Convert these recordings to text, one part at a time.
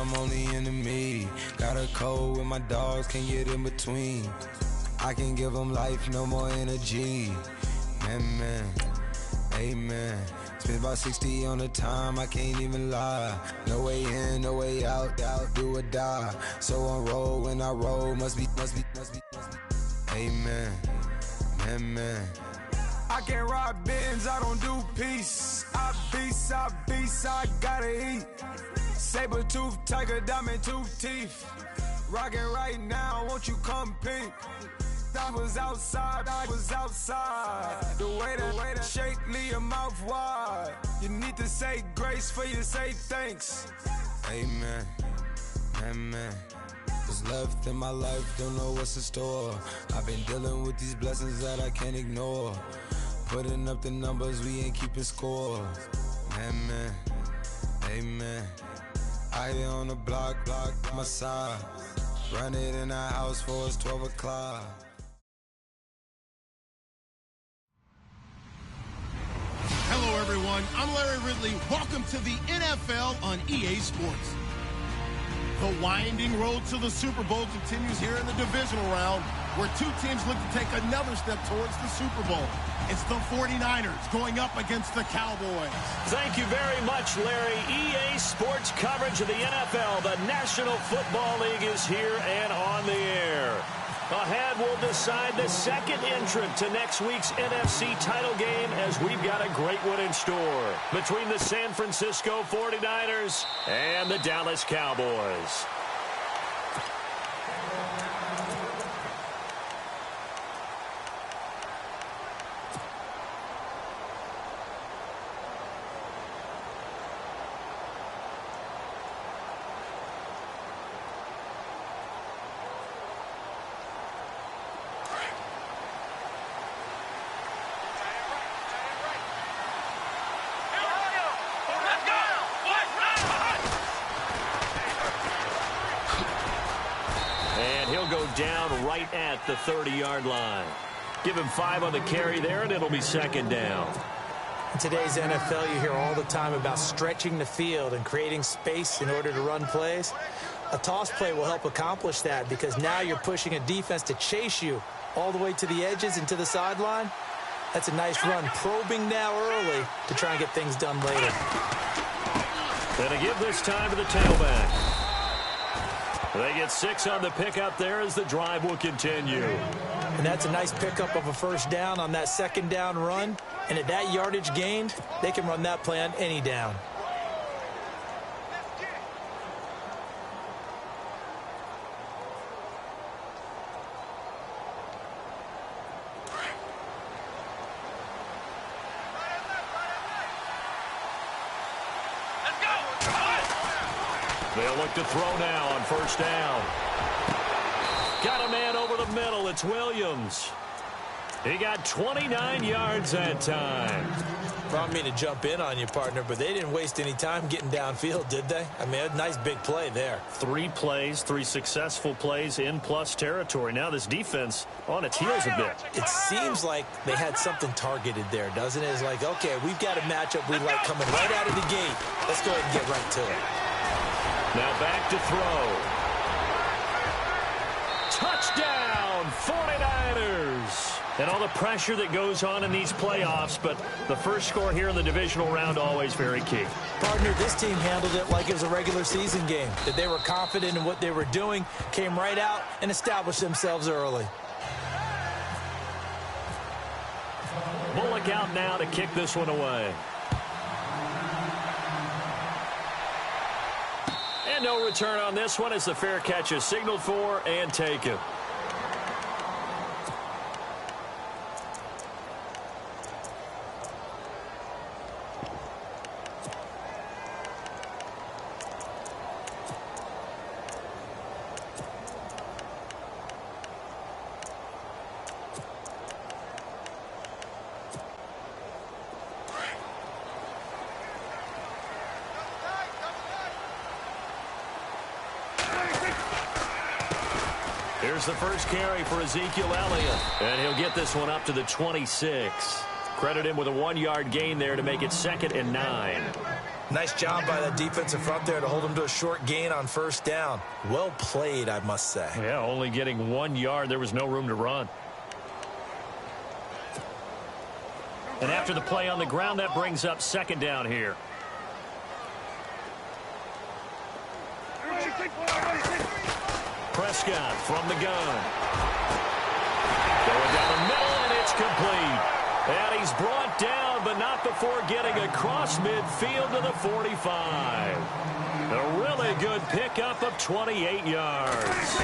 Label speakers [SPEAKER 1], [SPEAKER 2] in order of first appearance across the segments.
[SPEAKER 1] I'm on the enemy. Got a code with my dogs, can't get in between. I can give them life, no more energy. Man, amen. Spent about 60 on the time, I can't even lie. No way in, no way out, do or die. So on roll, when I roll, must be. Amen, man. I can't ride Benz, I don't do peace. I beast, I gotta eat. Saber tooth, tiger, diamond tooth teeth. Rockin' right now, won't you come peep? I was outside. The way that shake, leave your mouth wide. You need to say grace for you say thanks. Amen, amen. What's left in my life, don't know what's in store. I've been dealing with these blessings that I can't ignore. Putting up the numbers, we ain't keeping score. Amen, amen. I here on the block, my side. Run it in the house for it's 12 o'clock.
[SPEAKER 2] Hello, everyone. I'm Larry Ridley. Welcome to the NFL on EA Sports. The winding road to the Super Bowl continues here in the divisional round, where two teams look to take another step towards the Super Bowl. It's the 49ers going up against the Cowboys.
[SPEAKER 3] Thank you very much, Larry. EA Sports coverage of the NFL. The National Football League is here and on the air. Ahead, we'll decide the second entrant to next week's NFC title game, as we've got a great one in store between the San Francisco 49ers and the Dallas Cowboys. Go down right at the 30-yard line. Give him 5 on the carry there, and it'll be second down.
[SPEAKER 4] In today's NFL, you hear all the time about stretching the field and creating space in order to run plays. A toss play will help accomplish that, because now you're pushing a defense to chase you all the way to the edges and to the sideline. That's a nice run, probing now early to try and get things done later.
[SPEAKER 3] And a give this time to the tailback. They get 6 on the pickup there as the drive will continue.
[SPEAKER 4] And that's a nice pickup of a first down on that second down run. And at that yardage gained, they can run that play on any down.
[SPEAKER 3] They'll look to throw now on first down. Got a man over the middle. It's Williams. He got 29 yards that time.
[SPEAKER 4] I don't mean to jump in on you, partner, but they didn't waste any time getting downfield, did they? I mean, a nice big play there.
[SPEAKER 3] 3 plays, 3 successful plays in plus territory. Now this defense on its heels a bit.
[SPEAKER 4] It seems like they had something targeted there, doesn't it? It's like, okay, we've got a matchup we like coming right out of the gate. Let's go ahead and get right to it.
[SPEAKER 3] Now back to throw. Touchdown, 49ers. And all the pressure that goes on in these playoffs, but the first score here in the divisional round always very key.
[SPEAKER 4] Partner, this team handled it like it was a regular season game. That they were confident in what they were doing, came right out and established themselves early.
[SPEAKER 3] Bullock out now to kick this one away. And no return on this one as the fair catch is signaled for and taken. Here's the first carry for Ezekiel Elliott. And he'll get this one up to the 26. Credit him with a 1-yard gain there to make it 2nd and 9.
[SPEAKER 4] Nice job by that defensive front there to hold him to a short gain on first down. Well played, I must say.
[SPEAKER 3] Yeah, only getting 1 yard. There was no room to run. And after the play on the ground, that brings up second down here. Prescott from the gun. Going down the middle, and it's complete. And he's brought down, but not before getting across midfield to the 45. A really good pickup of 28 yards.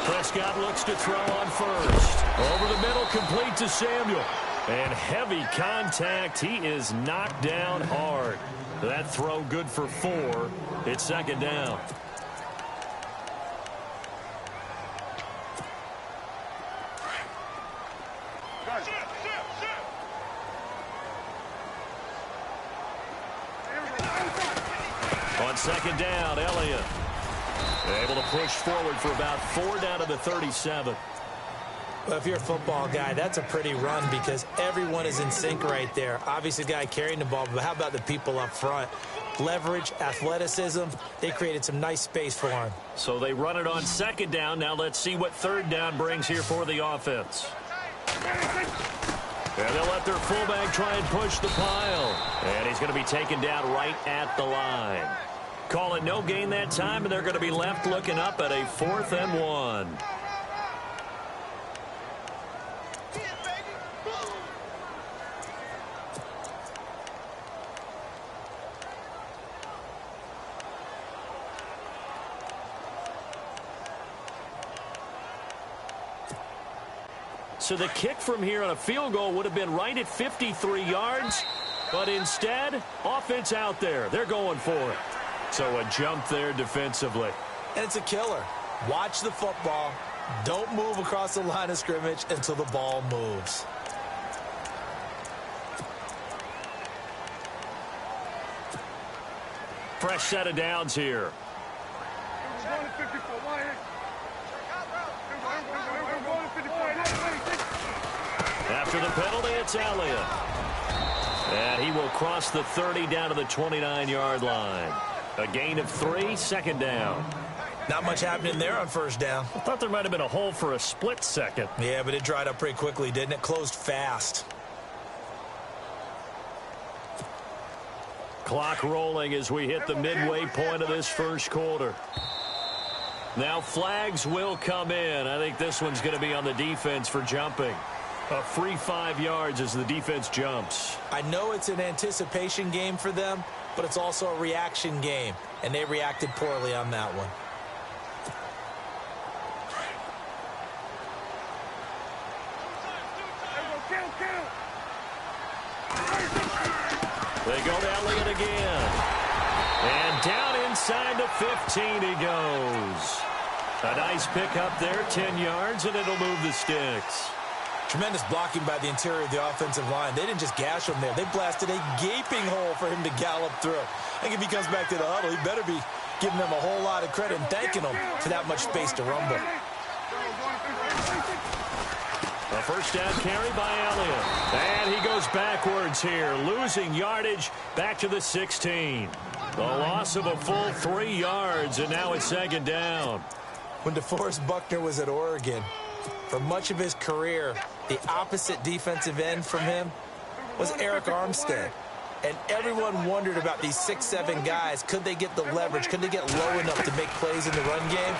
[SPEAKER 3] Prescott looks to throw on first. Over the middle, complete to Samuel. And heavy contact. He is knocked down hard. That throw good for 4. It's second down. On second down, Elliott able to push forward for about 4 down to the 37.
[SPEAKER 4] Well, if you're a football guy, that's a pretty run because everyone is in sync right there. Obviously, the guy carrying the ball, but how about the people up front? Leverage, athleticism, they created some nice space for him.
[SPEAKER 3] So they run it on second down. Now let's see what third down brings here for the offense. And they'll let their fullback try and push the pile. And he's going to be taken down right at the line. Call it no gain that time, and they're going to be left looking up at a 4th and 1. So the kick from here on a field goal would have been right at 53 yards. But instead, offense out there. They're going for it. So a jump there defensively.
[SPEAKER 4] And it's a killer. Watch the football. Don't move across the line of scrimmage until the ball moves.
[SPEAKER 3] Fresh set of downs here. After the penalty, it's Elliott. And he will cross the 30 down to the 29-yard line. A gain of 3, second down.
[SPEAKER 4] Not much happening there on first down.
[SPEAKER 3] I thought there might have been a hole for a split second.
[SPEAKER 4] Yeah, but it dried up pretty quickly, didn't it? Closed fast.
[SPEAKER 3] Clock rolling as we hit the midway point of this first quarter. Now flags will come in. I think this one's going to be on the defense for jumping. A free 5 yards as the defense jumps.
[SPEAKER 4] I know it's an anticipation game for them, but it's also a reaction game, and they reacted poorly on that one.
[SPEAKER 3] They go to Elliott again. And down inside the 15 he goes. A nice pickup there, 10 yards, and it'll move the sticks.
[SPEAKER 4] Tremendous blocking by the interior of the offensive line. They didn't just gash him there. They blasted a gaping hole for him to gallop through. I think if he comes back to the huddle, he better be giving them a whole lot of credit and thanking them for that much space to rumble.
[SPEAKER 3] A first down carry by Elliott. And he goes backwards here, losing yardage back to the 16. The loss of a full 3 yards, and now it's second down.
[SPEAKER 4] When DeForest Buckner was at Oregon, for much of his career, the opposite defensive end from him was Eric Armstead. And everyone wondered about these 6'7" guys. Could they get the leverage? Could they get low enough to make plays in the run game?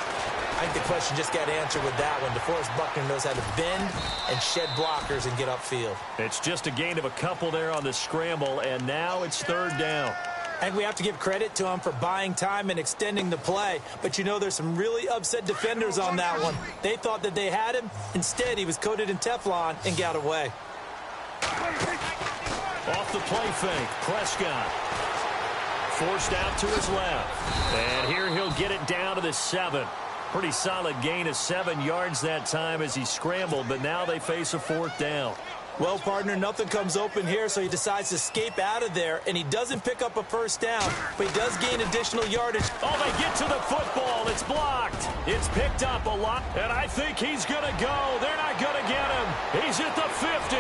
[SPEAKER 4] I think the question just got answered with that one. DeForest Buckner knows how to bend and shed blockers and get upfield.
[SPEAKER 3] It's just a gain of a couple there on the scramble, and now it's third down.
[SPEAKER 4] And we have to give credit to him for buying time and extending the play. But you know there's some really upset defenders on that one. They thought that they had him. Instead, he was coated in Teflon and got away.
[SPEAKER 3] Off the play fake, Prescott. Forced out to his left. And here he'll get it down to the 7. Pretty solid gain of 7 yards that time as he scrambled, but now they face a fourth down.
[SPEAKER 4] Well, partner, nothing comes open here, so he decides to escape out of there, and he doesn't pick up a first down, but he does gain additional yardage.
[SPEAKER 3] Oh, they get to the football. It's blocked. It's picked up a lot, and I think he's going to go. They're not going to get him. He's at the 50,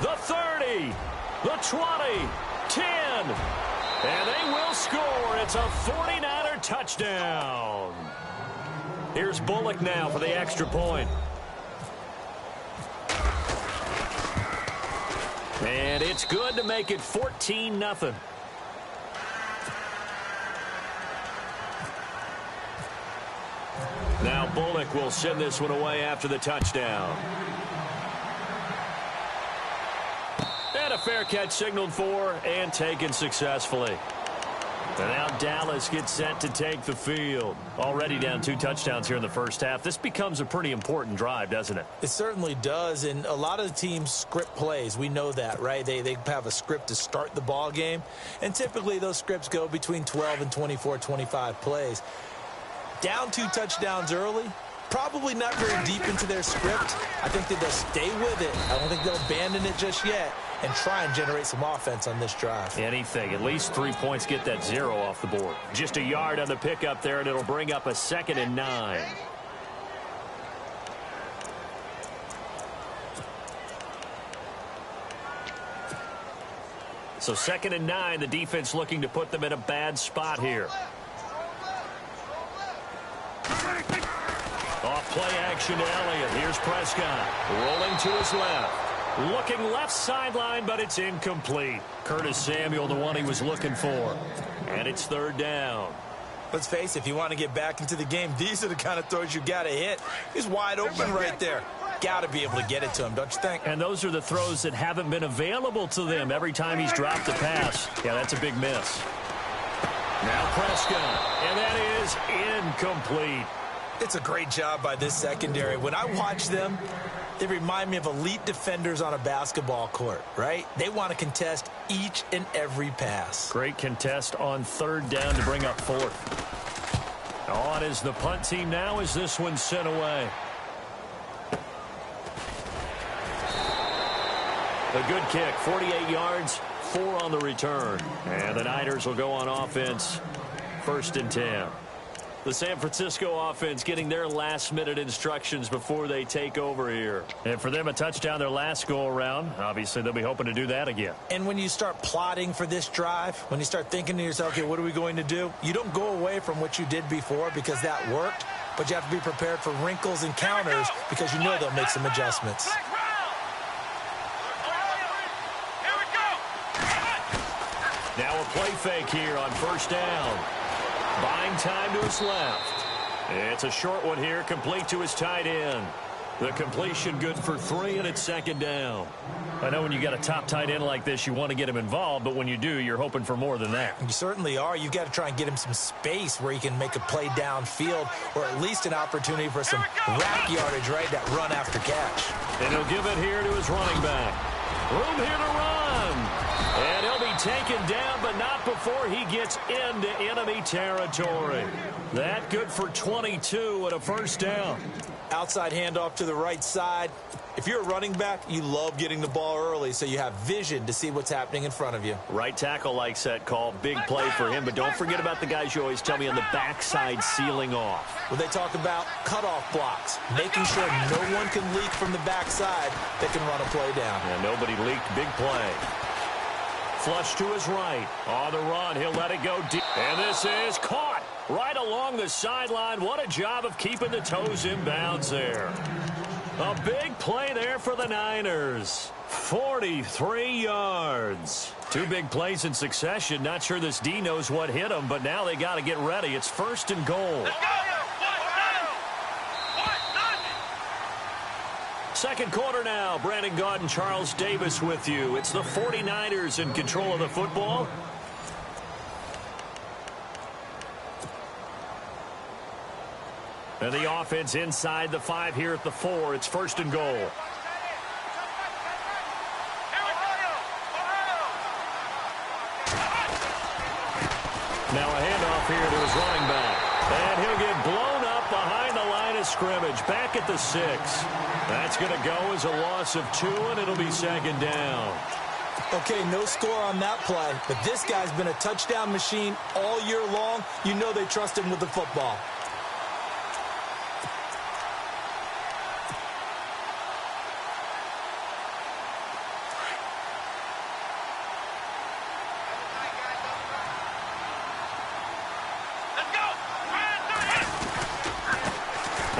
[SPEAKER 3] the 30, the 20, 10. And they will score. It's a 49er touchdown. Here's Bullock now for the extra point. And it's good to make it 14-0. Now Bullock will send this one away after the touchdown. And a fair catch signaled for and taken successfully. And now Dallas gets set to take the field. Already down 2 touchdowns here in the first half. This becomes a pretty important drive, doesn't it?
[SPEAKER 4] It certainly does, and a lot of the teams script plays. We know that, right? They have a script to start the ball game, and typically those scripts go between 12 and 24, 25 plays. Down 2 touchdowns early, probably not very deep into their script. I think that they'll stay with it. I don't think they'll abandon it just yet and try and generate some offense on this drive.
[SPEAKER 3] Anything. At least 3 points, get that 0 off the board. Just a yard on the pickup there, and it'll bring up a 2nd and 9. So 2nd and 9, the defense looking to put them in a bad spot here. Off play action to Elliott. Here's Prescott. Rolling to his left. Looking left sideline, but it's incomplete. Curtis Samuel, the one he was looking for. And it's 3rd down.
[SPEAKER 4] Let's face it, if you want to get back into the game, these are the kind of throws you got to hit. He's wide open right there. Got to be able to get it to him, don't you think?
[SPEAKER 3] And those are the throws that haven't been available to them every time he's dropped a pass. Yeah, that's a big miss. Now Prescott, and that is incomplete.
[SPEAKER 4] It's a great job by this secondary. When I watch them, they remind me of elite defenders on a basketball court, right? They want to contest each and every pass.
[SPEAKER 3] Great contest on 3rd down to bring up 4th. On is the punt team now as this one's sent away. A good kick, 48 yards, 4 on the return. And the Niners will go on offense, 1st and 10. The San Francisco offense getting their last-minute instructions before they take over here. And for them, a touchdown their last go-around. Obviously, they'll be hoping to do that again.
[SPEAKER 4] And when you start plotting for this drive, when you start thinking to yourself, okay, what are we going to do? You don't go away from what you did before because that worked, but you have to be prepared for wrinkles and counters because you know they'll make some adjustments.
[SPEAKER 3] Now a play fake here on 1st down. Buying time to his left. It's a short one here, complete to his tight end. The completion good for 3, and it's 2nd down. I know when you got a top tight end like this, you want to get him involved, but when you do, you're hoping for more than that.
[SPEAKER 4] You certainly are. You've got to try and get him some space where he can make a play downfield or at least an opportunity for some rack yardage, right, that run after catch.
[SPEAKER 3] And he'll give it here to his running back. Room here to run. And he'll be taken down, but not before he gets into enemy territory. That good for 22 and a 1st down.
[SPEAKER 4] Outside handoff to the right side. If you're a running back, you love getting the ball early so you have vision to see what's happening in front of you.
[SPEAKER 3] Right tackle likes that call. Big play for him, but don't forget about the guys you always tell me on the backside sealing off.
[SPEAKER 4] When they talk about cutoff blocks, making sure no one can leak from the backside that can run a play down.
[SPEAKER 3] And nobody leaked. Big play. Flush to his right. On the run, he'll let it go deep. And this is caught right along the sideline. What a job of keeping the toes in bounds there. A big play there for the Niners. 43 yards. 2 big plays in succession. Not sure this D knows what hit him, but now they got to get ready. It's 1st and goal. Second quarter now. Brandon Gaud and Charles Davis with you. It's the 49ers in control of the football. And the offense inside the 5 here at the 4. It's 1st and goal. Now a handoff here to his running back. And he'll get blown up behind the line of scrimmage. Back at the 6. That's going to go as a loss of 2, and it'll be 2nd down.
[SPEAKER 4] Okay, no score on that play, but this guy's been a touchdown machine all year long. You know they trust him with the football.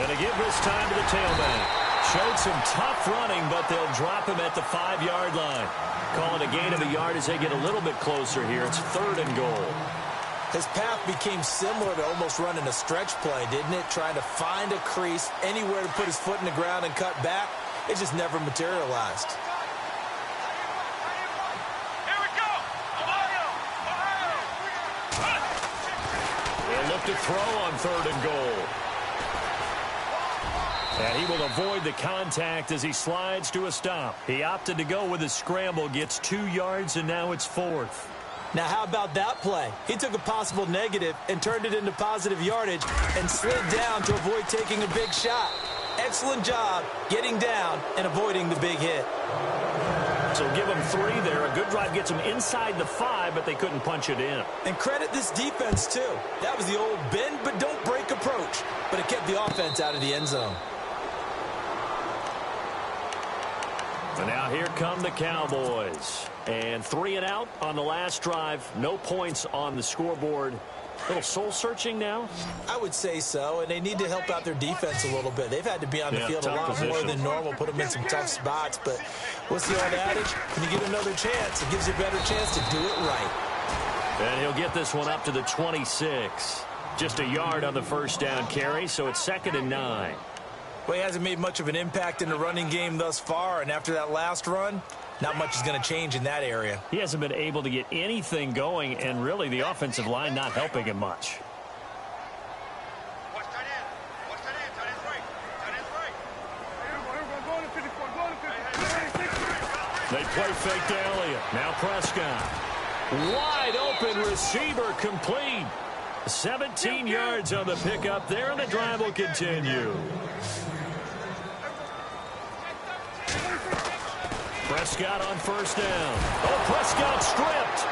[SPEAKER 3] And to give this time to the tailback. Showed some tough running, but they'll drop him at the 5-yard line. Call it a gain of a yard as they get a little bit closer here. It's 3rd and goal.
[SPEAKER 4] His path became similar to almost running a stretch play, didn't it? Trying to find a crease, anywhere to put his foot in the ground and cut back. It just never materialized.
[SPEAKER 3] They'll look to throw on 3rd and goal. And he will avoid the contact as he slides to a stop. He opted to go with a scramble, gets 2 yards, and now it's 4th.
[SPEAKER 4] Now, how about that play? He took a possible negative and turned it into positive yardage and slid down to avoid taking a big shot. Excellent job getting down and avoiding the big hit.
[SPEAKER 3] So give them 3 there. A good drive gets them inside the 5, but they couldn't punch it in.
[SPEAKER 4] And credit this defense, too. That was the old bend but don't break approach, but it kept the offense out of the end zone.
[SPEAKER 3] And now here come the Cowboys. And 3 and out on the last drive. No points on the scoreboard. A little soul-searching now?
[SPEAKER 4] I would say so, and they need to help out their defense a little bit. They've had to be on the field a lot more than normal, put them in some tough spots. But what's the old adage? When you get another chance, it gives you a better chance to do it right.
[SPEAKER 3] And he'll get this one up to the 26. Just a yard on the first down carry, so it's 2nd and 9.
[SPEAKER 4] Well, he hasn't made much of an impact in the running game thus far, and after that last run, not much is going to change in that area.
[SPEAKER 3] He hasn't been able to get anything going, and really the offensive line not helping him much. They play fake to Elliott. Now Prescott. Wide open receiver complete. 17 yards on the pickup there, and the drive will continue. Prescott on first down. Oh, Prescott stripped.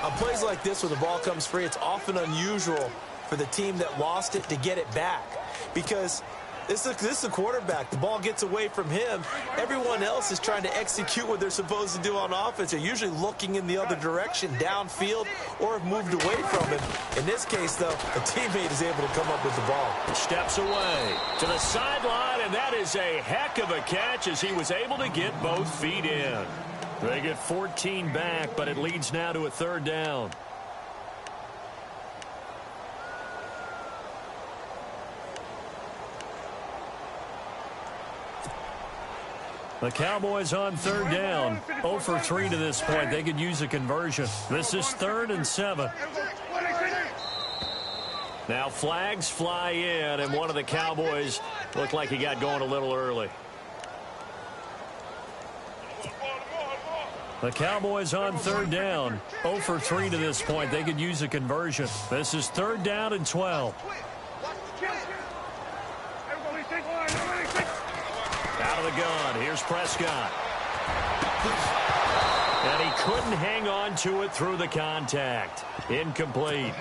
[SPEAKER 4] On plays like this where the ball comes free, it's often unusual for the team that lost it to get it back. Because this is a quarterback. The ball gets away from him. Everyone else is trying to execute what they're supposed to do on offense. They're usually looking in the other direction, downfield, or have moved away from him. In this case, though, a teammate is able to come up with the ball.
[SPEAKER 3] Steps away to the sideline, and that is a heck of a catch as he was able to get both feet in. They get 14 back, but it leads now to a 3rd down. The Cowboys on 3rd down. 0 for 3 to this point. They could use a conversion. This is 3rd and 7. Now flags fly in, and one of the Cowboys looked like he got going a little early. The Cowboys on 3rd down. 0 for 3 to this point. They could use a conversion. This is 3rd down and 12. Out of the gun. Here's Prescott. And he couldn't hang on to it through the contact. Incomplete.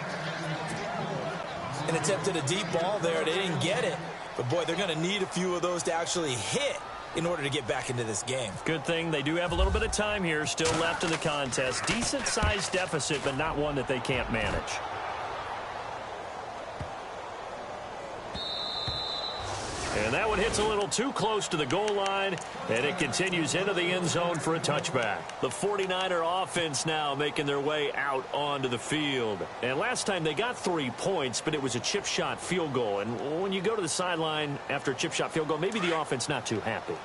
[SPEAKER 4] And attempted a deep ball there. They didn't get it. But, boy, they're going to need a few of those to actually hit in order to get back into this game.
[SPEAKER 3] Good thing they do have a little bit of time here still left in the contest. Decent-sized deficit, but not one that they can't manage. And that one hits a little too close to the goal line, and it continues into the end zone for a touchback. The 49er offense now making their way out onto the field. And last time they got 3 points, but it was a chip shot field goal. And when you go to the sideline after a chip shot field goal, maybe the offense not too happy.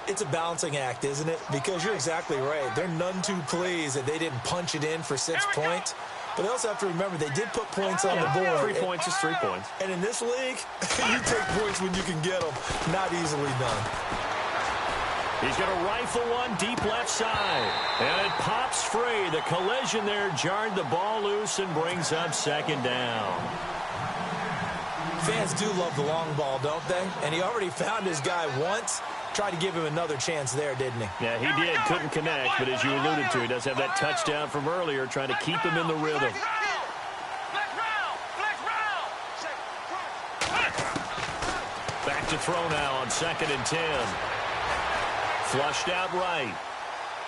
[SPEAKER 4] It's a balancing act, isn't it? Because you're exactly right. They're none too pleased that they didn't punch it in for 6 points. But they also have to remember they did put points on the board.
[SPEAKER 3] 3 points is 3 points.
[SPEAKER 4] And in this league, you take points when you can get them. Not easily done.
[SPEAKER 3] He's going to rifle one deep left side. And it pops free. The collision there jarred the ball loose and brings up 2nd down.
[SPEAKER 4] Fans do love the long ball, don't they? And he already found his guy once. Tried to give him another chance there, didn't he?
[SPEAKER 3] Yeah, he did. Couldn't connect, but as you alluded to, he does have that touchdown from earlier, trying to keep him in the rhythm. Back to throw now on 2nd and 10. Flushed out right.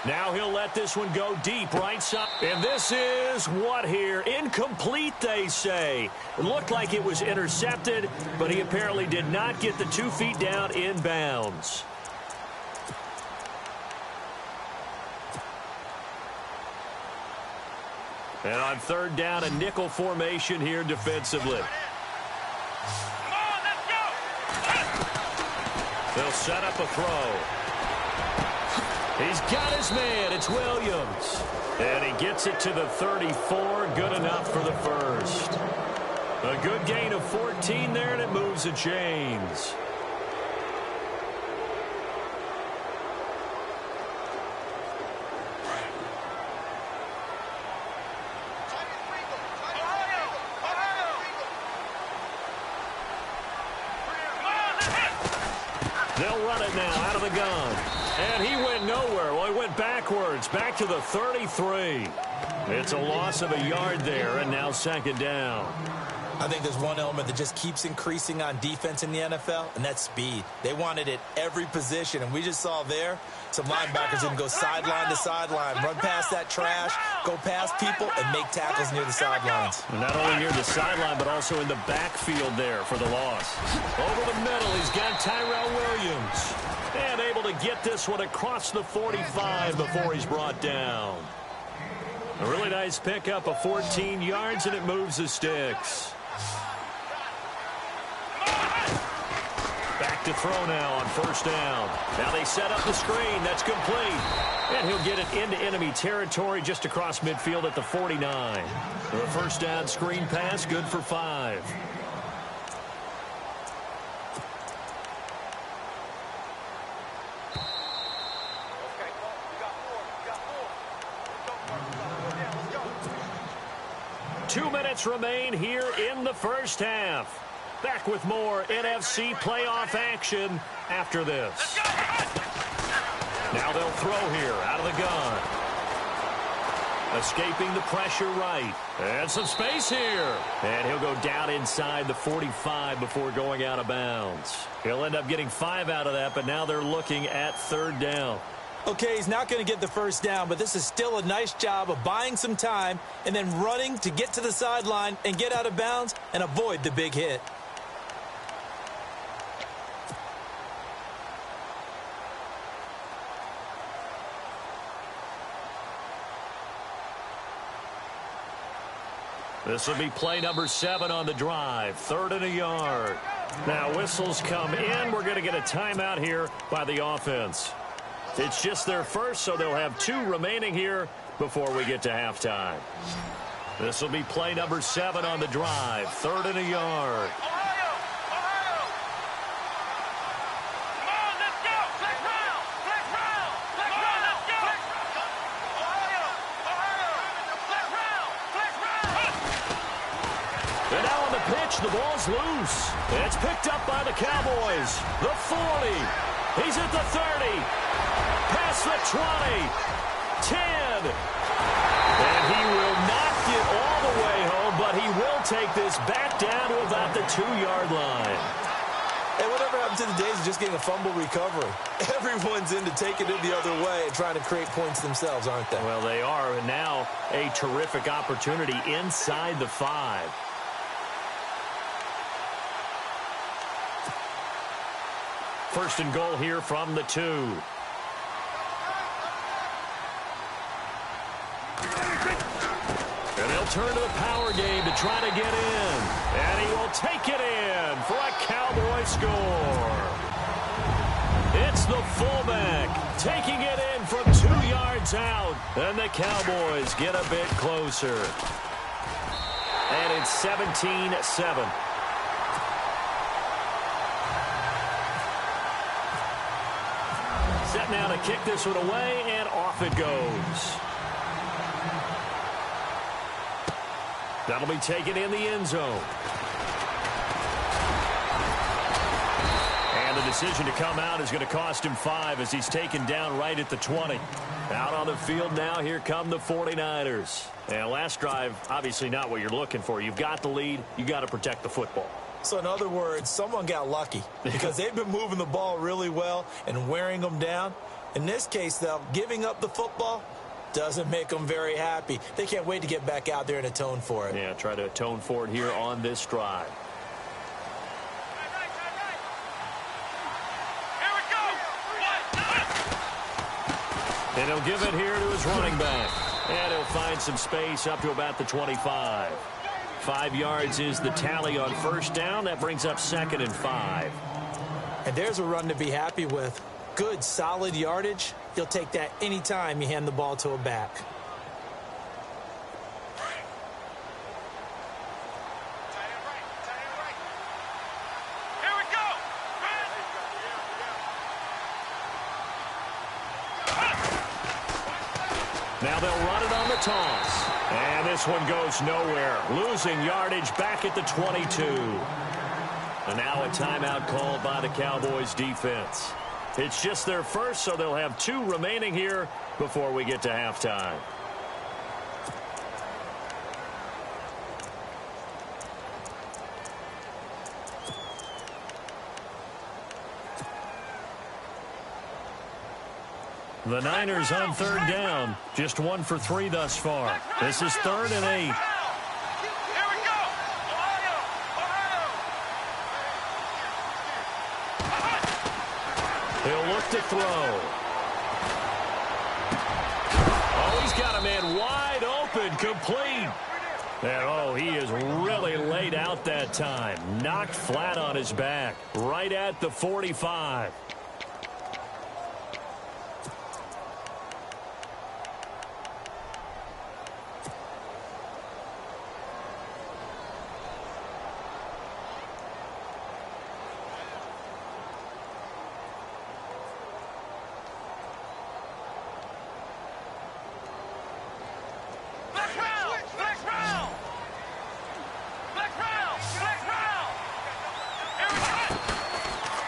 [SPEAKER 3] Now he'll let this one go deep right side. And this is what here? Incomplete, they say. It looked like it was intercepted, but he apparently did not get the 2 feet down in bounds. And on third down, a nickel formation here defensively. They'll set up a throw. He's got his man. It's Williams. And he gets it to the 34. Good enough for the first. A good gain of 14 there, and it moves the chains. They'll run it now out of the gun. And he went nowhere. Well, he went backwards, back to the 33. It's a loss of a yard there, and now second down.
[SPEAKER 4] I think there's one element that just keeps increasing on defense in the NFL, and that's speed. They want it at every position, and we just saw there some linebackers who can go sideline to sideline, run past that trash, go past people, and make tackles near the sidelines.
[SPEAKER 3] And not only near the sideline, but also in the backfield there for the loss. Over the middle, he's got Tyrell Williams. And able to get this one across the 45 before he's brought down. A really nice pickup of 14 yards, and it moves the sticks. Back to throw now on first down. Now they set up the screen. That's complete. And he'll get it into enemy territory just across midfield at the 49. The first down screen pass, good for 5. Two minutes remain here in the first half. Back with more NFC playoff action after this. Now they'll throw here out of the gun. Escaping the pressure right. And some space here. And he'll go down inside the 45 before going out of bounds. He'll end up getting 5 out of that, but now they're looking at third down.
[SPEAKER 4] Okay, he's not going to get the first down, but this is still a nice job of buying some time and then running to get to the sideline and get out of bounds and avoid the big hit.
[SPEAKER 3] This will be play number 7 on the drive. 3rd and a yard. Now whistles come in. We're going to get a timeout here by the offense. It's just their first, so they'll have 2 remaining here before we get to halftime. This will be play number 7 on the drive. 3rd and a yard. And now on the pitch, the ball's loose. It's picked up by the Cowboys. The 40. He's at the 30. Past the 20, 10, and he will not get all the way home, but he will take this back down to about the 2-yard line.
[SPEAKER 4] Hey, whatever happened to the days of just getting a fumble recovery? Everyone's into taking it the other way and trying to create points themselves, aren't they?
[SPEAKER 3] Well, they are, and now a terrific opportunity inside the 5. First and goal here from the 2. And they'll turn to the power game to try to get in. And he will take it in for a Cowboy score. It's the fullback taking it in from 2 yards out. And the Cowboys get a bit closer. And it's 17-7. Set now to kick this one away, and off it goes. That'll be taken in the end zone. And the decision to come out is going to cost him 5 as he's taken down right at the 20. Out on the field now, here come the 49ers. And last drive, obviously not what you're looking for. You've got the lead. You got to protect the football.
[SPEAKER 4] So in other words, someone got lucky because they've been moving the ball really well and wearing them down. In this case, though, giving up the football doesn't make them very happy. They can't wait to get back out there and atone for it.
[SPEAKER 3] Yeah, try to atone for it here on this drive. And he'll give it here to his running back. And he'll find some space up to about the 25. 5 yards is the tally on first down. That brings up 2nd and 5.
[SPEAKER 4] And there's a run to be happy with. Good, solid yardage. You'll take that anytime you hand the ball to a back.
[SPEAKER 3] Now they'll run it on the toss. And this one goes nowhere. Losing yardage back at the 22. And now a timeout called by the Cowboys defense. It's just their first, so they'll have 2 remaining here before we get to halftime. The Niners on 3rd down. Just 1 for 3 thus far. This is 3rd and 8. He'll look to throw. Oh, he's got a man wide open, complete. And, oh, he is really laid out that time. Knocked flat on his back, right at the 45.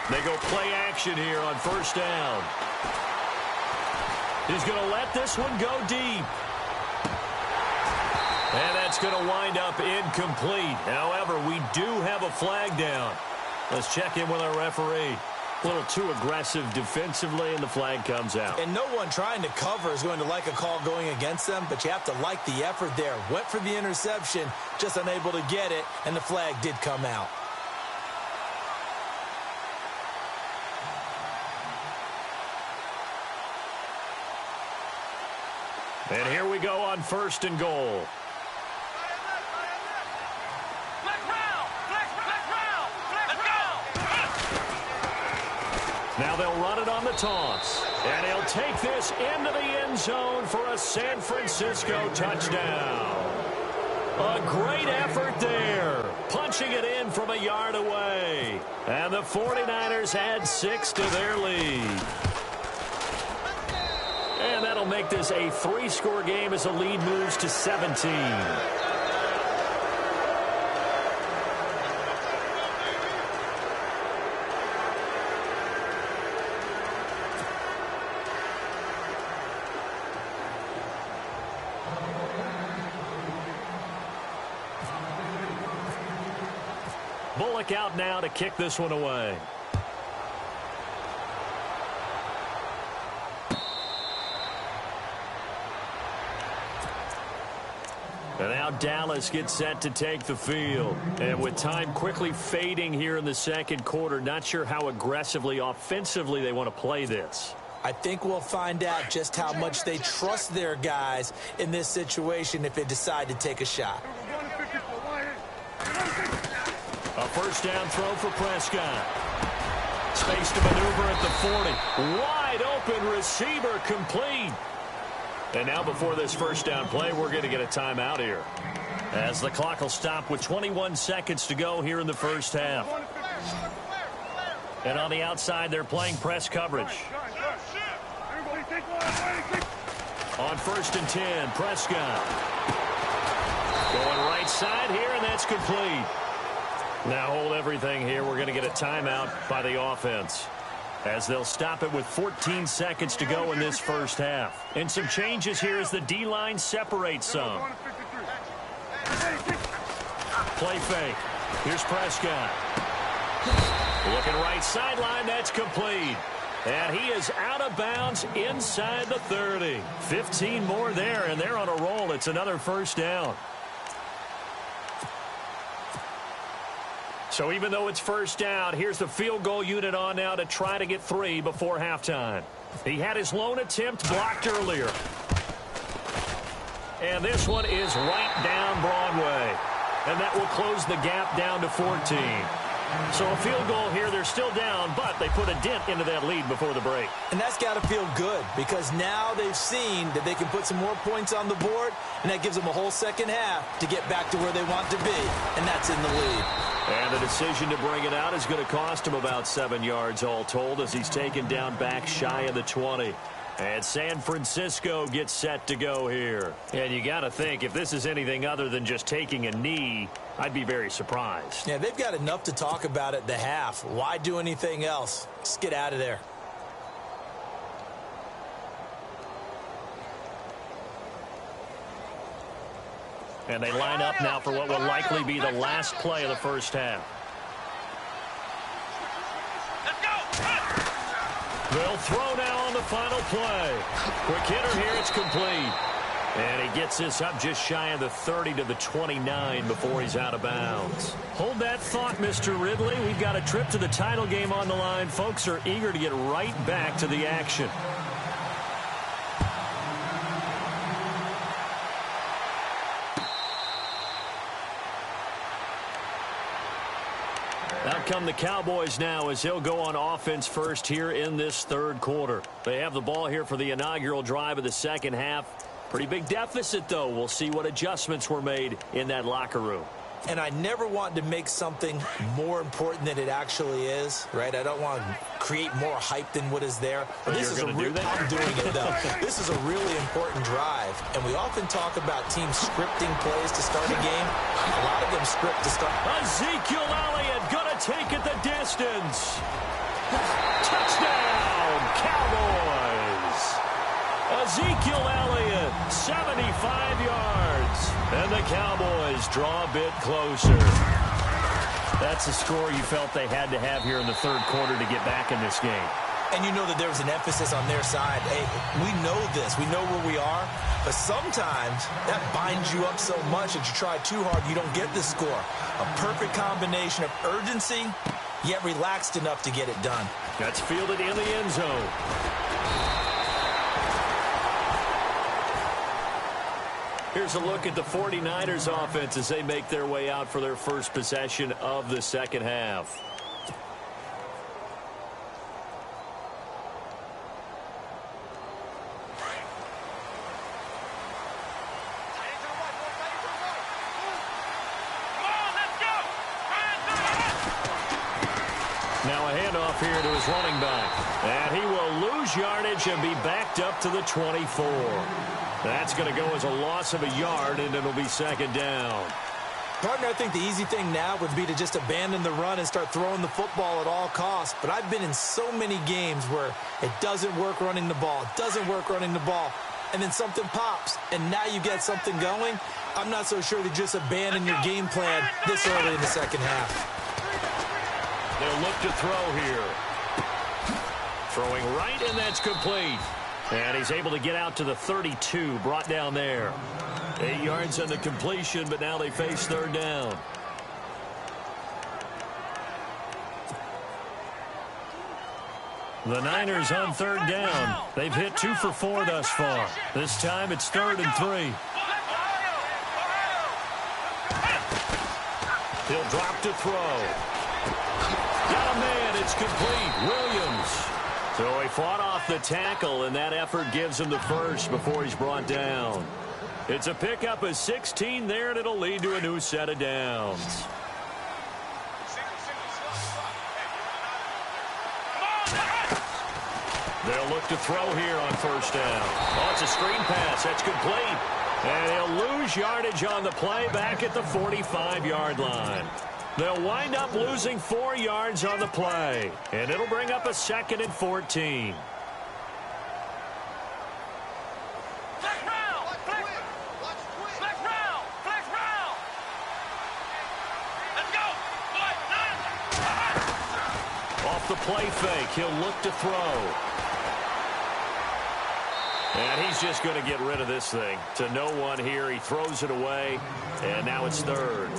[SPEAKER 3] They go play action here on first down. He's going to let this one go deep. And that's going to wind up incomplete. However, we do have a flag down. Let's check in with our referee. A little too aggressive defensively, and the flag comes out.
[SPEAKER 4] And no one trying to cover is going to like a call going against them, but you have to like the effort there. Went for the interception, just unable to get it, and the flag did come out.
[SPEAKER 3] And here we go on 1st and goal. Now they'll run it on the toss. And he'll take this into the end zone for a San Francisco touchdown. A great effort there. Punching it in from a yard away. And the 49ers add 6 to their lead. And that'll make this a 3-score game as the lead moves to 17. Bullock out now to kick this one away. And now Dallas gets set to take the field. And with time quickly fading here in the second quarter, not sure how aggressively, offensively they want to play this.
[SPEAKER 4] I think we'll find out just how much they trust their guys in this situation if they decide to take a shot.
[SPEAKER 3] A first down throw for Prescott. Space to maneuver at the 40. Wide open receiver complete. And now before this first down play, we're going to get a timeout here, as the clock will stop with 21 seconds to go here in the first half. And on the outside, they're playing press coverage. On 1st and 10, Prescott. Going right side here, and that's complete. Now hold everything here. We're going to get a timeout by the offense, as they'll stop it with 14 seconds to go in this first half. And some changes here as the D-line separates some. Play fake. Here's Prescott. Looking right sideline. That's complete. And he is out of bounds inside the 30. 15 more there, and they're on a roll. It's another first down. So even though it's first down, here's the field goal unit on now to try to get 3 before halftime. He had his lone attempt blocked earlier. And this one is right down Broadway. And that will close the gap down to 14. So a field goal here, they're still down, but they put a dent into that lead before the break.
[SPEAKER 4] And that's got to feel good because now they've seen that they can put some more points on the board, and that gives them a whole second half to get back to where they want to be, and that's in the lead.
[SPEAKER 3] And the decision to bring it out is going to cost him about 7 yards all told as he's taken down back shy of the 20. And San Francisco gets set to go here. And you got to think, if this is anything other than just taking a knee, I'd be very surprised.
[SPEAKER 4] Yeah, they've got enough to talk about at the half. Why do anything else? Just get out of there.
[SPEAKER 3] And they line up now for what will likely be the last play of the first half. They'll throw now on the final play. Quick hitter here, it's complete. And he gets this up just shy of the 30 to the 29 before he's out of bounds. Hold that thought, Mr. Ridley. We've got a trip to the title game on the line. Folks are eager to get right back to the action. Out come the Cowboys now as he'll go on offense first here in this third quarter. They have the ball here for the inaugural drive of the second half. Pretty big deficit, though. We'll see what adjustments were made in that locker room.
[SPEAKER 4] And I never want to make something more important than it actually is, right? I don't want to create more hype than what is there. But this is I'm doing it, though. This is a really important drive. And we often talk about teams scripting plays to start a game. A lot of them script to start.
[SPEAKER 3] Ezekiel Elliott going to take it the distance. Touchdown, Cowboys. Ezekiel Elliott, 75 yards. And the Cowboys draw a bit closer. That's a score you felt they had to have here in the third quarter to get back in this game.
[SPEAKER 4] And you know that there was an emphasis on their side. Hey, we know this. We know where we are. But sometimes that binds you up so much that you try too hard, you don't get the score. A perfect combination of urgency, yet relaxed enough to get it done.
[SPEAKER 3] That's fielded in the end zone. Here's a look at the 49ers offense as they make their way out for their first possession of the second half. Now a handoff here to his running back. And he will lose yardage and be backed up to the 24. That's going to go as a loss of a yard, and it'll be second down.
[SPEAKER 4] Partner, I think the easy thing now would be to just abandon the run and start throwing the football at all costs. But I've been in so many games where it doesn't work running the ball. It doesn't work running the ball. And then something pops, and now you get something going. I'm not so sure to just abandon your game plan this early in the second half.
[SPEAKER 3] They'll look to throw here. Throwing right, and that's complete. And he's able to get out to the 32, brought down there. 8 yards on the completion, but now they face third down. The Niners on third down. They've hit 2 for 4 thus far. This time it's 3rd and 3. He'll drop to throw. Got a man, it's complete. Williams. So he fought off the tackle, and that effort gives him the first before he's brought down. It's a pickup of 16 there, and it'll lead to a new set of downs. They'll look to throw here on first down. Oh, it's a screen pass. That's complete. And he'll lose yardage on the play back at the 45-yard line. They'll wind up losing 4 yards on the play. And it'll bring up a 2nd and 14. Off the play fake, he'll look to throw. And he's just going to get rid of this thing. To no one here, he throws it away, and now it's third.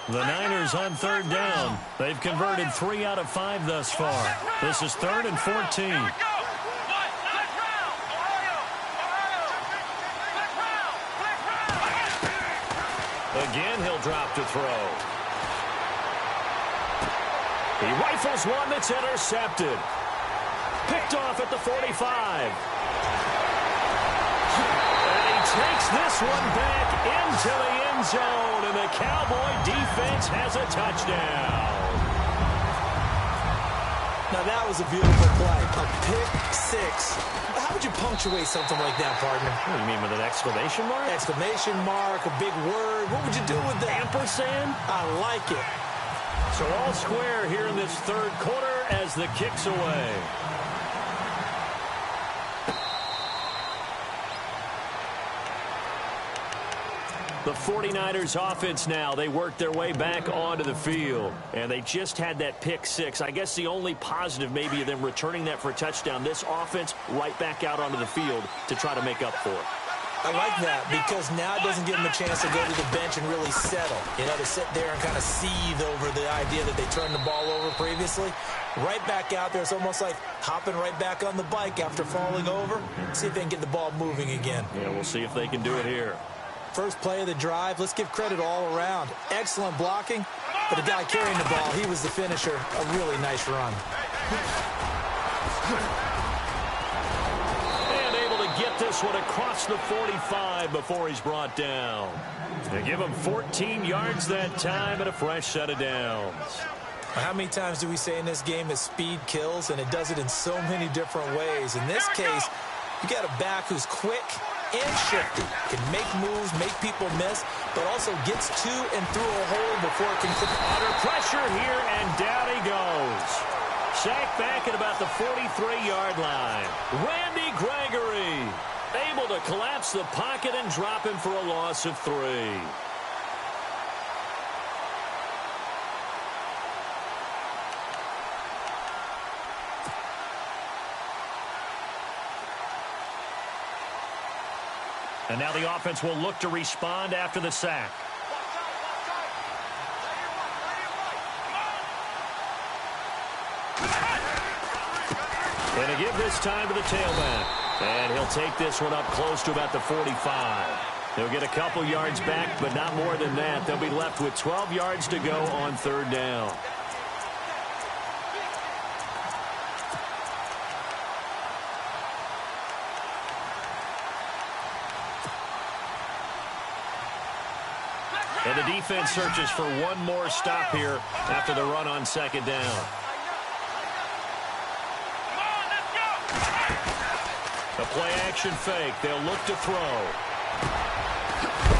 [SPEAKER 3] The Niners on third down. They've converted 3 out of 5 thus far. This is 3rd and 14. Again, he'll drop to throw. He rifles one that's intercepted. Picked off at the 45. And he takes this one back into the end zone, and the Cowboy defense has a touchdown.
[SPEAKER 4] Now, that was a beautiful play. A pick-6. How would you punctuate something like that, partner?
[SPEAKER 3] What do you mean, with an exclamation mark?
[SPEAKER 4] Exclamation mark, a big word. What would you do with that?
[SPEAKER 3] Ampersand?
[SPEAKER 4] I like it.
[SPEAKER 3] So all square here in this third quarter as the kick's away. The 49ers offense now, they work their way back onto the field. And they just had that pick 6. I guess the only positive maybe of them returning that for a touchdown. This offense right back out onto the field to try to make up for it.
[SPEAKER 4] I like that because now it doesn't give them a chance to go to the bench and really settle. You know, to sit there and kind of seethe over the idea that they turned the ball over previously. Right back out there. It's almost like hopping right back on the bike after falling over. See if they can get the ball moving again.
[SPEAKER 3] Yeah, we'll see if they can do it here.
[SPEAKER 4] First play of the drive. Let's give credit all around. Excellent blocking. But the guy carrying the ball, he was the finisher. A really nice run.
[SPEAKER 3] Get this one across the 45 before he's brought down. They give him 14 yards that time and a fresh set of downs.
[SPEAKER 4] How many times do we say in this game that speed kills, and it does it in so many different ways? In this case, you got a back who's quick and shifty, can make moves, make people miss, but also gets to and through a hole before it can clip.
[SPEAKER 3] Under pressure here, and down he goes. Sacked back at about the 43-yard line. Randy Gregory able to collapse the pocket and drop him for a loss of 3. And now the offense will look to respond after the sack. And to give this time to the tailback. And he'll take this one up close to about the 45. They'll get a couple yards back, but not more than that. They'll be left with 12 yards to go on third down. And the defense searches for one more stop here after the run on second down. A play-action fake. They'll look to throw.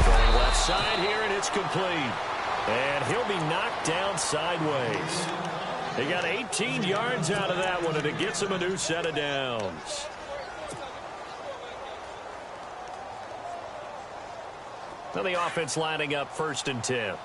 [SPEAKER 3] Throwing left side here, and it's complete. And he'll be knocked down sideways. They got 18 yards out of that one, and it gets him a new set of downs. Now the offense lining up 1st and 10.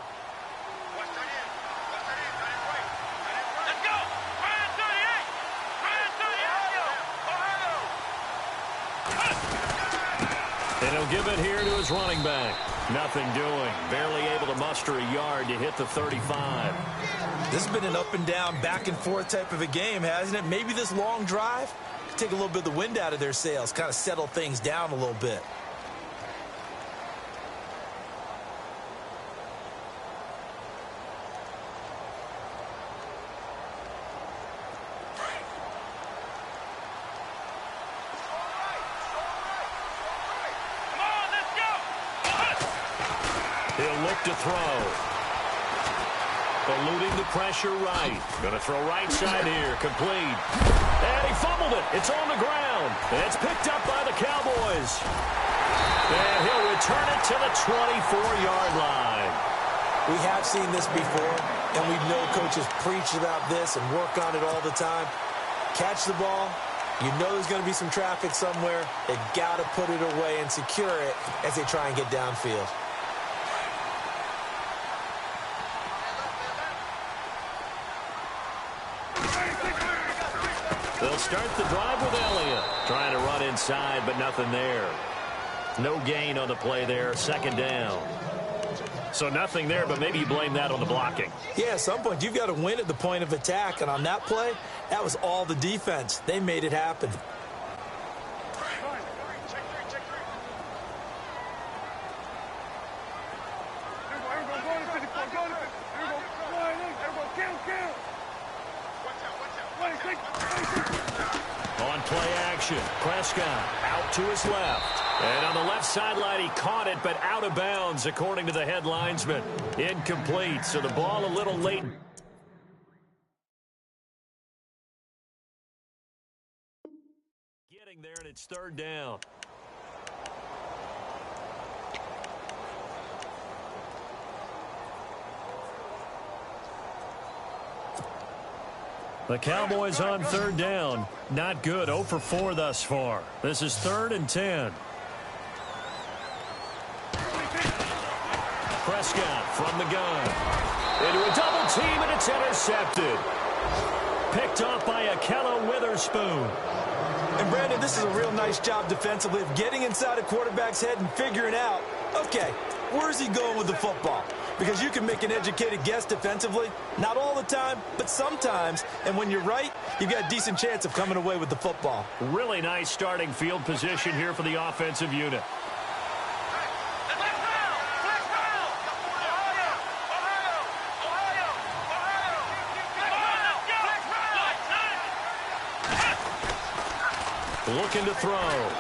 [SPEAKER 3] And he'll give it here to his running back. Nothing doing. Barely able to muster a yard to hit the 35.
[SPEAKER 4] This has been an up and down, back and forth type of a game, hasn't it? Maybe this long drive take a little bit of the wind out of their sails, kind of settle things down a little bit.
[SPEAKER 3] He'll look to throw. Eluding the pressure right. Going to throw right side here. Complete. And he fumbled it. It's on the ground. And it's picked up by the Cowboys. And he'll return it to the 24-yard line.
[SPEAKER 4] We have seen this before, and we know coaches preach about this and work on it all the time. Catch the ball. You know there's going to be some traffic somewhere. They've got to put it away and secure it as they try and get downfield.
[SPEAKER 3] They'll start the drive with Elliott. Trying to run inside, but nothing there. No gain on the play there. Second down. So nothing there, but maybe you blame that on the blocking.
[SPEAKER 4] Yeah, at some point, you've got to win at the point of attack. And on that play, that was all the defense. They made it happen.
[SPEAKER 3] On play action, Prescott out to his left. And on the left sideline, he caught it, but out of bounds, according to the head linesman. Incomplete, so the ball a little late. Getting there, and it's third down. The Cowboys on third down. Not good. 0 for 4 thus far. This is 3rd and 10. Prescott from the gun. Into a double team, and it's intercepted. Picked off by Akello Witherspoon.
[SPEAKER 4] And, Brandon, this is a real nice job defensively of getting inside a quarterback's head and figuring out, okay, where's he going with the football? Because you can make an educated guess defensively. Not all the time, but sometimes. And when you're right, you've got a decent chance of coming away with the football.
[SPEAKER 3] Really nice starting field position here for the offensive unit. Looking to throw.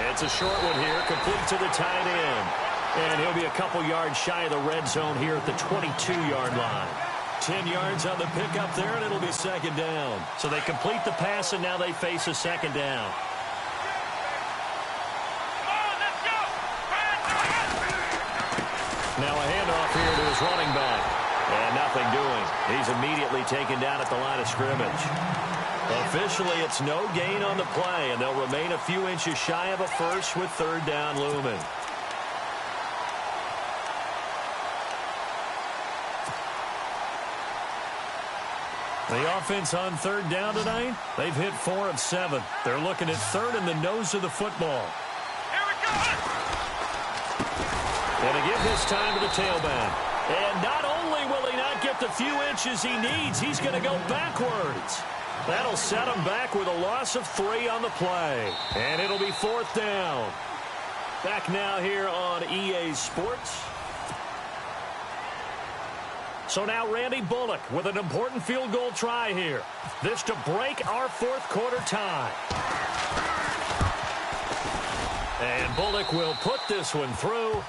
[SPEAKER 3] It's a short one here, complete to the tight end. And he'll be a couple yards shy of the red zone here at the 22-yard line. 10 yards on the pickup there, and it'll be second down. So they complete the pass, and now they face a second down. Now a handoff here to his running back. And nothing doing. He's immediately taken down at the line of scrimmage. Officially, it's no gain on the play, and they'll remain a few inches shy of a first with third down looming. The offense on third down tonight, they've hit 4 of 7. They're looking at third in the nose of the football.
[SPEAKER 5] Here we go!
[SPEAKER 3] And to give his time to the tailback. And not only will he not get the few inches he needs, he's going to go backwards. That'll set him back with a loss of 3 on the play. And it'll be 4th down. Back now here on EA Sports. So now Randy Bullock with an important field goal try here. This to break our 4th quarter tie. And Bullock will put this one through.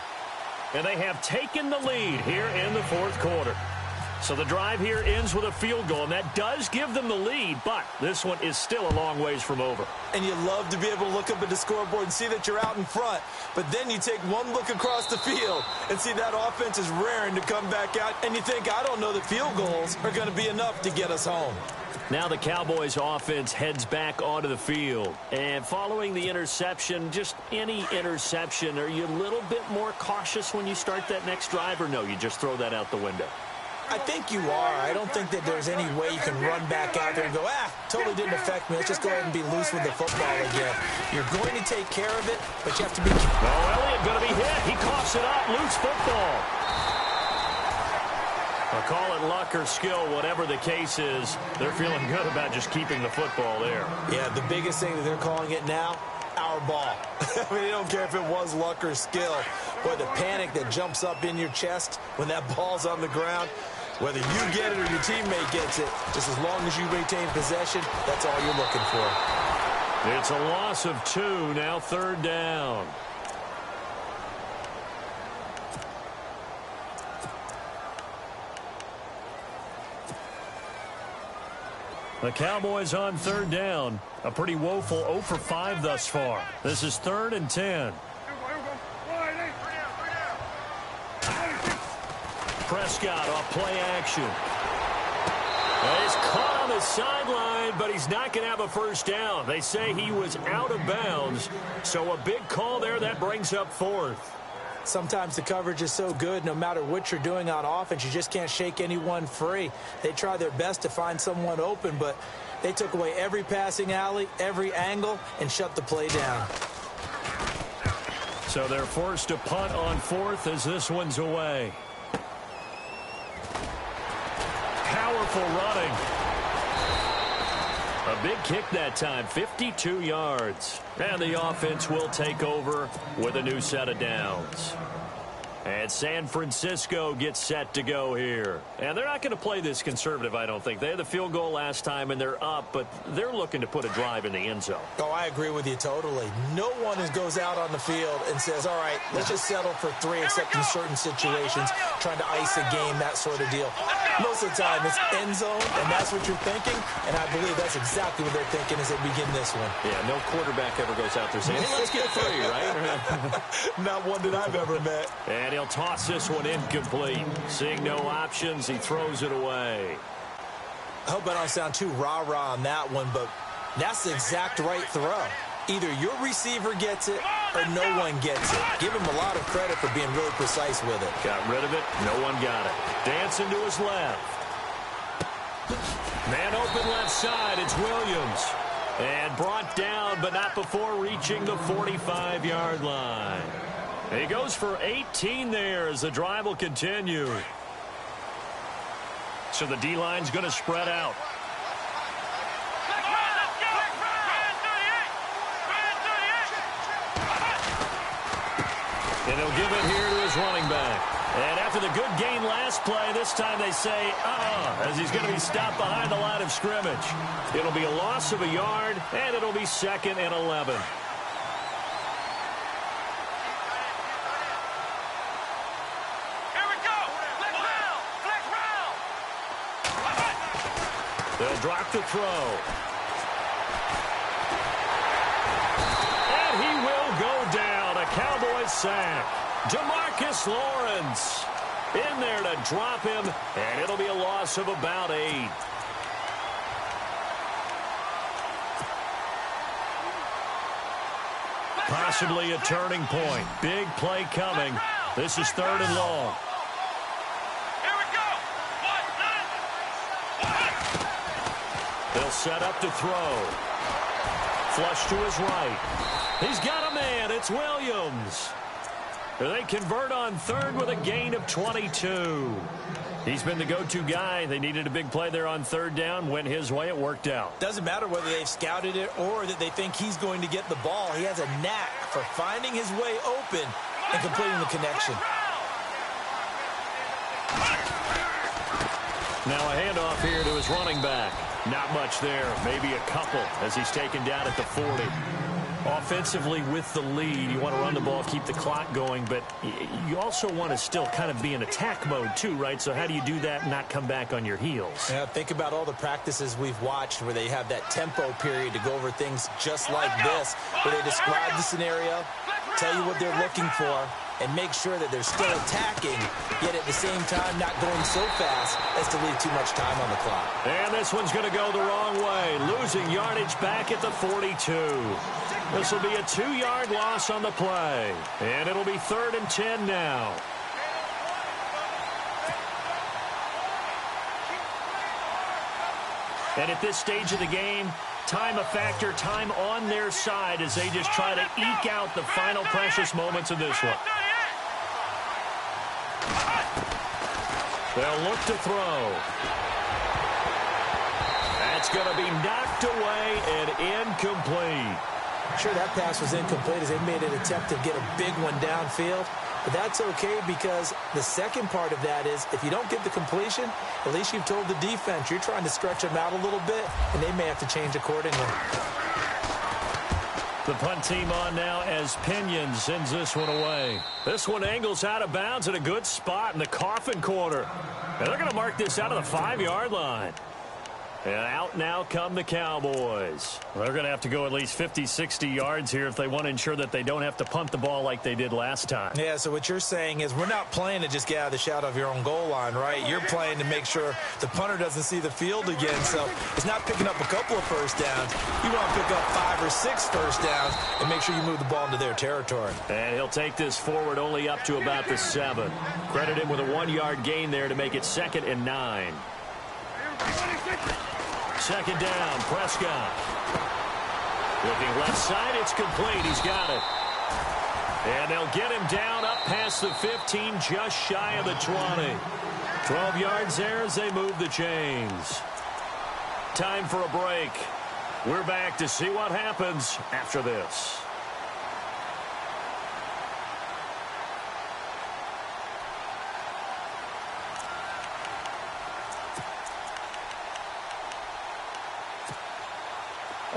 [SPEAKER 3] And they have taken the lead here in the 4th quarter. So the drive here ends with a field goal, and that does give them the lead, but this one is still a long ways from over.
[SPEAKER 4] And you love to be able to look up at the scoreboard and see that you're out in front, but then you take one look across the field and see that offense is raring to come back out, and you think, I don't know that field goals are going to be enough to get us home.
[SPEAKER 3] Now the Cowboys offense heads back onto the field. And following the interception, just any interception, are you a little bit more cautious when you start that next drive, or no, you just throw that out the window?
[SPEAKER 4] I think you are. I don't think that there's any way you can run back out there and go, totally didn't affect me. Let's just go ahead and be loose with the football again. You're going to take care of it, but you have to be...
[SPEAKER 3] Oh, Elliott going to be hit. He coughs it up. Loose football. I'll call it luck or skill, whatever the case is. They're feeling good about just keeping the football there.
[SPEAKER 4] Yeah, the biggest thing that they're calling it now, our ball. I mean, they don't care if it was luck or skill. Boy, the panic that jumps up in your chest when that ball's on the ground, whether you get it or your teammate gets it, just as long as you retain possession, that's all you're looking for.
[SPEAKER 3] It's a loss of 2, now 3rd down. The Cowboys on 3rd down. A pretty woeful 0 for 5 thus far. This is 3rd and 10. Prescott off play action. He's caught on the sideline, but he's not going to have a first down. They say he was out of bounds, so a big call there. That brings up 4th.
[SPEAKER 4] Sometimes the coverage is so good, no matter what you're doing on offense, you just can't shake anyone free. They try their best to find someone open, but they took away every passing alley, every angle, and shut the play down.
[SPEAKER 3] So they're forced to punt on fourth as this one's away. Powerful running. A big kick that time, 52 yards. And the offense will take over with a new set of downs. And San Francisco gets set to go here. And they're not going to play this conservative, I don't think. They had the field goal last time, and they're up, but they're looking to put a drive in the end zone.
[SPEAKER 4] Oh, I agree with you totally. No one goes out on the field and says, all right, let's just settle for 3, except in certain situations, trying to ice a game, that sort of deal. Most of the time, it's end zone, and that's what you're thinking, and I believe that's exactly what they're thinking as they begin this one.
[SPEAKER 3] Yeah, no quarterback ever goes out there saying, hey, let's get 3, right?
[SPEAKER 4] Not one that I've ever met.
[SPEAKER 3] And he'll toss this one incomplete. Seeing no options, he throws it away.
[SPEAKER 4] I hope I don't sound too rah-rah on that one, but that's the exact right throw. Either your receiver gets it or no one gets it. Give him a lot of credit for being really precise with it.
[SPEAKER 3] Got rid of it. No one got it. Dancing to his left. Man open left side. It's Williams. And brought down, but not before reaching the 45-yard line. He goes for 18 there as the drive will continue. So the D-line's going to spread out. And he'll give it here to his running back. And after the good gain last play, this time they say, as he's going to be stopped behind the line of scrimmage. It'll be a loss of a yard, and it'll be 2nd and 11. They'll drop the throw. And he will go down. A Cowboys sack. DeMarcus Lawrence in there to drop him, and it'll be a loss of about 8. Possibly a turning point. Big play coming. This is 3rd and long. They'll set up to throw. Flush to his right. He's got a man. It's Williams. They convert on 3rd with a gain of 22. He's been the go-to guy. They needed a big play there on 3rd down. Went his way. It worked out.
[SPEAKER 4] Doesn't matter whether they've scouted it or that they think he's going to get the ball. He has a knack for finding his way open and completing the connection.
[SPEAKER 3] Now a handoff here to his running back. Not much there. Maybe a couple as he's taken down at the 40. Offensively with the lead, you want to run the ball, keep the clock going, but you also want to still kind of be in attack mode too, right? So how do you do that and not come back on your heels?
[SPEAKER 4] Yeah, think about all the practices we've watched where they have that tempo period to go over things just like this, where they describe the scenario, tell you what they're looking for, and make sure that they're still attacking, yet at the same time not going so fast as to leave too much time on the clock.
[SPEAKER 3] And this one's going to go the wrong way, losing yardage back at the 42. This will be a 2-yard loss on the play, and it'll be 3rd and 10 now. And at this stage of the game, time a factor, time on their side as they just try to eke out the final precious moments of this one. They'll look to throw. That's going to be knocked away and incomplete.
[SPEAKER 4] Sure, that pass was incomplete as they made an attempt to get a big one downfield. But that's okay because the second part of that is if you don't get the completion, at least you've told the defense you're trying to stretch them out a little bit, and they may have to change accordingly.
[SPEAKER 3] The punt team on now as Pinion sends this one away. This one angles out of bounds at a good spot in the coffin corner. And they're going to mark this out of the 5-yard line. And out now come the Cowboys.
[SPEAKER 5] They're going to have to go at least 50, 60 yards here if they want to ensure that they don't have to punt the ball like they did last time.
[SPEAKER 4] Yeah, so what you're saying is we're not playing to just get out of the shadow of your own goal line, right? You're playing to make sure the punter doesn't see the field again. So it's not picking up a couple of first downs. You want to pick up 5 or 6 first downs and make sure you move the ball into their territory.
[SPEAKER 3] And he'll take this forward only up to about the 7. Credit him with a 1-yard gain there to make it 2nd and 9. Second down, Prescott. Looking left side, it's complete. He's got it. And they'll get him down up past the 15, just shy of the 20. 12 yards there as they move the chains. Time for a break. We're back to see what happens after this.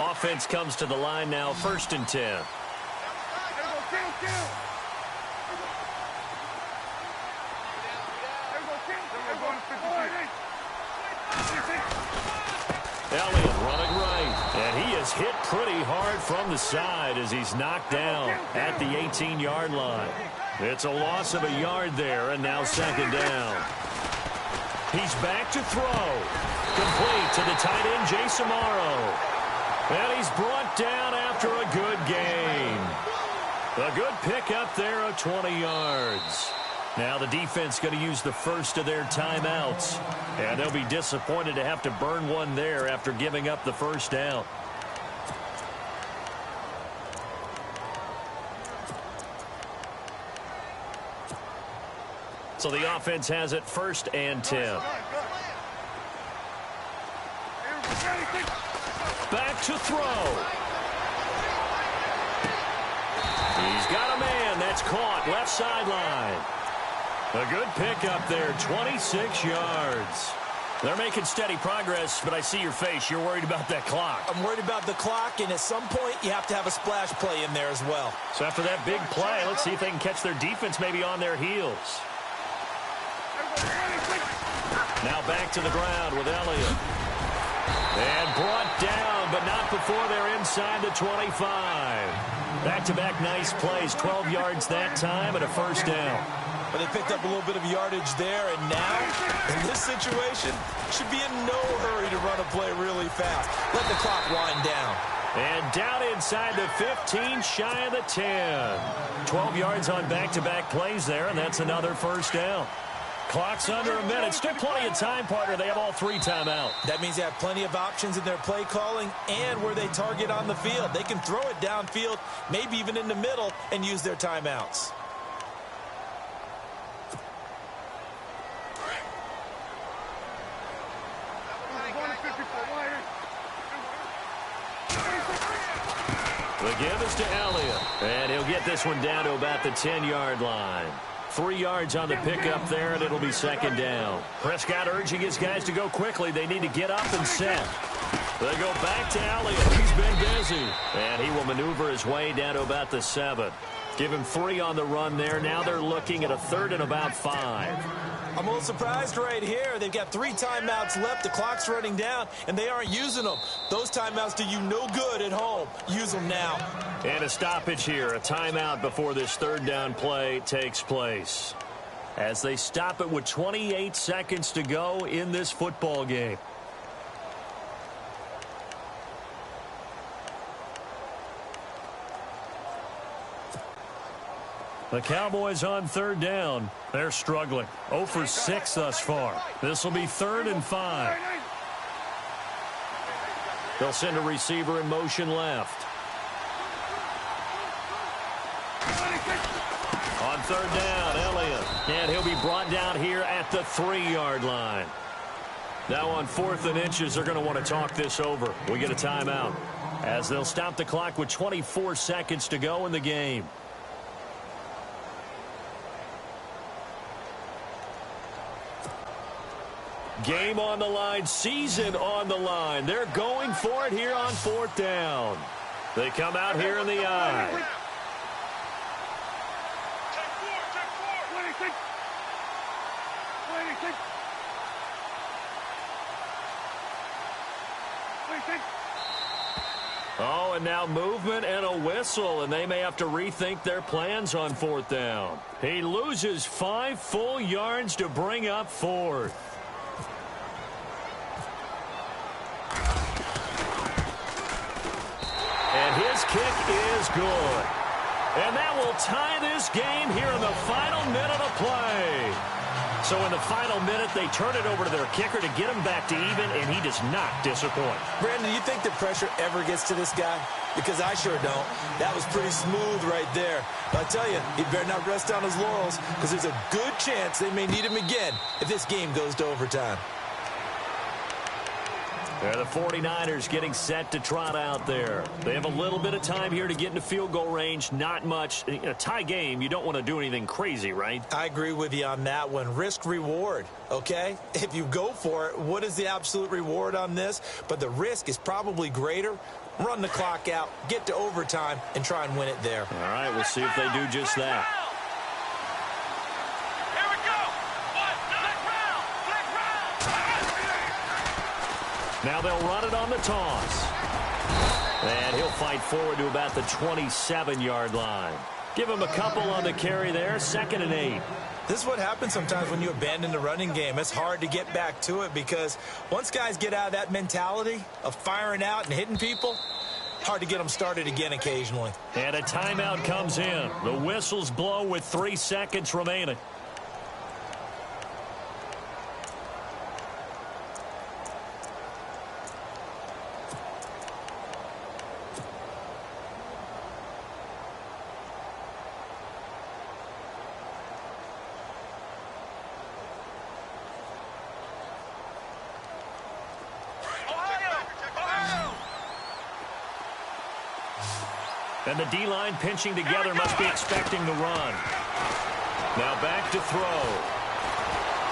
[SPEAKER 3] Offense comes to the line now, 1st and 10. Elliott running right, and he is hit pretty hard from the side as he's knocked down at the 18-yard line. It's a loss of a yard there, and now 2nd down. He's back to throw. Complete to the tight end, Jason Morrow. And he's brought down after a good gain. A good pickup there of 20 yards. Now the defense going to use the first of their timeouts. And they'll be disappointed to have to burn one there after giving up the first down. So the offense has it 1st and 10. Back to throw. He's got a man that's caught left sideline. A good pickup there, 26 yards. They're making steady progress, but I see your face. You're worried about that clock.
[SPEAKER 4] I'm worried about the clock, and at some point you have to have a splash play in there as well.
[SPEAKER 3] So after that big play, let's see if they can catch their defense maybe on their heels. Now back to the ground with Elliott. And brought down, but not before they're inside the 25. Back-to-back nice plays, 12 yards that time and a first down.
[SPEAKER 4] But they picked up a little bit of yardage there, and now, in this situation, should be in no hurry to run a play really fast. Let the clock wind down.
[SPEAKER 3] And down inside the 15, shy of the 10. 12 yards on back-to-back plays there, and that's another first down. Clock's under a minute. Still plenty of time, partner. They have all 3 timeout.
[SPEAKER 4] That means they have plenty of options in their play calling and where they target on the field. They can throw it downfield, maybe even in the middle, and use their timeouts.
[SPEAKER 3] The give is to Elliott. And he'll get this one down to about the 10-yard line. 3 yards on the pickup there, and it'll be 2nd down. Prescott urging his guys to go quickly. They need to get up and set. They go back to Elliott. He's been busy. And he will maneuver his way down to about the 7. Give him 3 on the run there. Now they're looking at a 3rd and about 5.
[SPEAKER 4] I'm a little surprised right here. They've got 3 timeouts left. The clock's running down, and they aren't using them. Those timeouts do you no good at home. Use them now.
[SPEAKER 3] And a stoppage here. A timeout before this 3rd down play takes place. As they stop it with 28 seconds to go in this football game. The Cowboys on 3rd down. They're struggling. 0 for 6 thus far. This will be 3rd and 5. They'll send a receiver in motion left. On 3rd down, Elliott. And he'll be brought down here at the 3-yard line. Now on 4th and inches, they're going to want to talk this over. We get a timeout as they'll stop the clock with 24 seconds to go in the game. Game on the line, season on the line. They're going for it here on 4th down. They come out here in the eye. Oh, and now movement and a whistle, and they may have to rethink their plans on 4th down. He loses 5 full yards to bring up 4th. And his kick is good. And that will tie this game here in the final minute of play. So in the final minute, they turn it over to their kicker to get him back to even, and he does not disappoint.
[SPEAKER 4] Brandon, do you think the pressure ever gets to this guy? Because I sure don't. That was pretty smooth right there. But I tell you, he better not rest on his laurels, because there's a good chance they may need him again if this game goes to overtime.
[SPEAKER 3] The 49ers getting set to trot out there. They have a little bit of time here to get into field goal range. Not much. In a tie game, you don't want to do anything crazy, right?
[SPEAKER 4] I agree with you on that one. Risk-reward, okay? If you go for it, what is the absolute reward on this? But the risk is probably greater. Run the clock out, get to overtime, and try and win it there.
[SPEAKER 3] All right, we'll see if they do just that. Now they'll run it on the toss. And he'll fight forward to about the 27-yard line. Give him a couple on the carry there, 2nd and 8.
[SPEAKER 4] This is what happens sometimes when you abandon the running game. It's hard to get back to it because once guys get out of that mentality of firing out and hitting people, hard to get them started again occasionally.
[SPEAKER 3] And a timeout comes in. The whistles blow with 3 seconds remaining. And the D-line pinching together must be expecting the run. Now back to throw.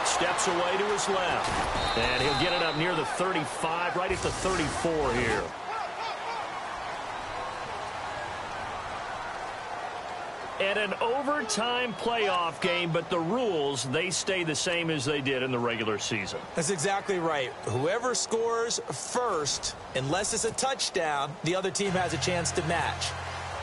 [SPEAKER 3] Steps away to his left. And he'll get it up near the 35, right at the 34 here. And an overtime playoff game, but the rules, they stay the same as they did in the regular season.
[SPEAKER 4] That's exactly right. Whoever scores first, unless it's a touchdown, the other team has a chance to match.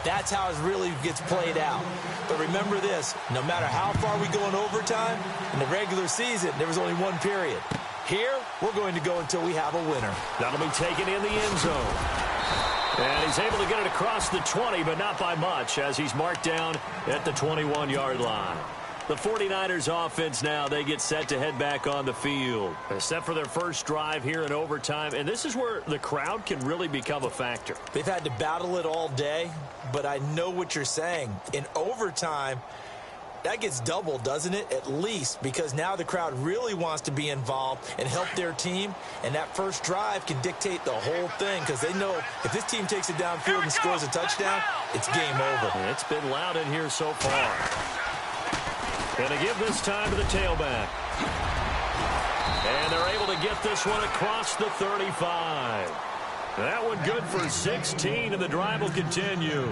[SPEAKER 4] That's how it really gets played out. But remember this, no matter how far we go in overtime, in the regular season, there was only one period. Here, we're going to go until we have a winner.
[SPEAKER 3] That'll be taken in the end zone. And he's able to get it across the 20, but not by much, as he's marked down at the 21-yard line. The 49ers offense now, they get set to head back on the field. They're set for their first drive here in overtime, and this is where the crowd can really become a factor.
[SPEAKER 4] They've had to battle it all day, but I know what you're saying. In overtime, that gets doubled, doesn't it? At least, because now the crowd really wants to be involved and help their team, and that first drive can dictate the whole thing because they know if this team takes it downfield and scores a touchdown, it's game over.
[SPEAKER 3] And it's been loud in here so far. And to give this time to the tailback. And they're able to get this one across the 35. That one good for 16, and the drive will continue.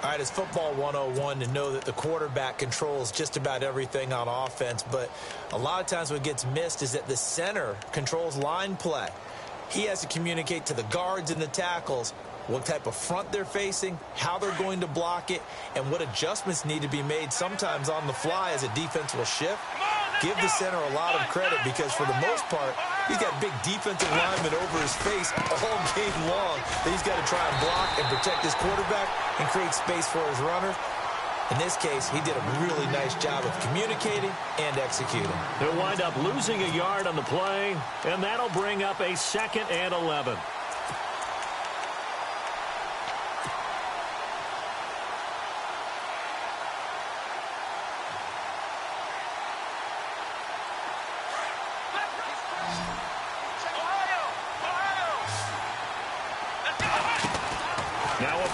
[SPEAKER 4] All right, it's football 101 to know that the quarterback controls just about everything on offense, but a lot of times what gets missed is that the center controls line play. He has to communicate to the guards and the tackles what type of front they're facing, how they're going to block it, and what adjustments need to be made sometimes on the fly as a defense will shift. Give the center a lot of credit because for the most part, he's got big defensive linemen over his face all game long that he's got to try and block and protect his quarterback and create space for his runner. In this case, he did a really nice job of communicating and executing.
[SPEAKER 3] They'll wind up losing a yard on the play, and that'll bring up a 2nd and 11.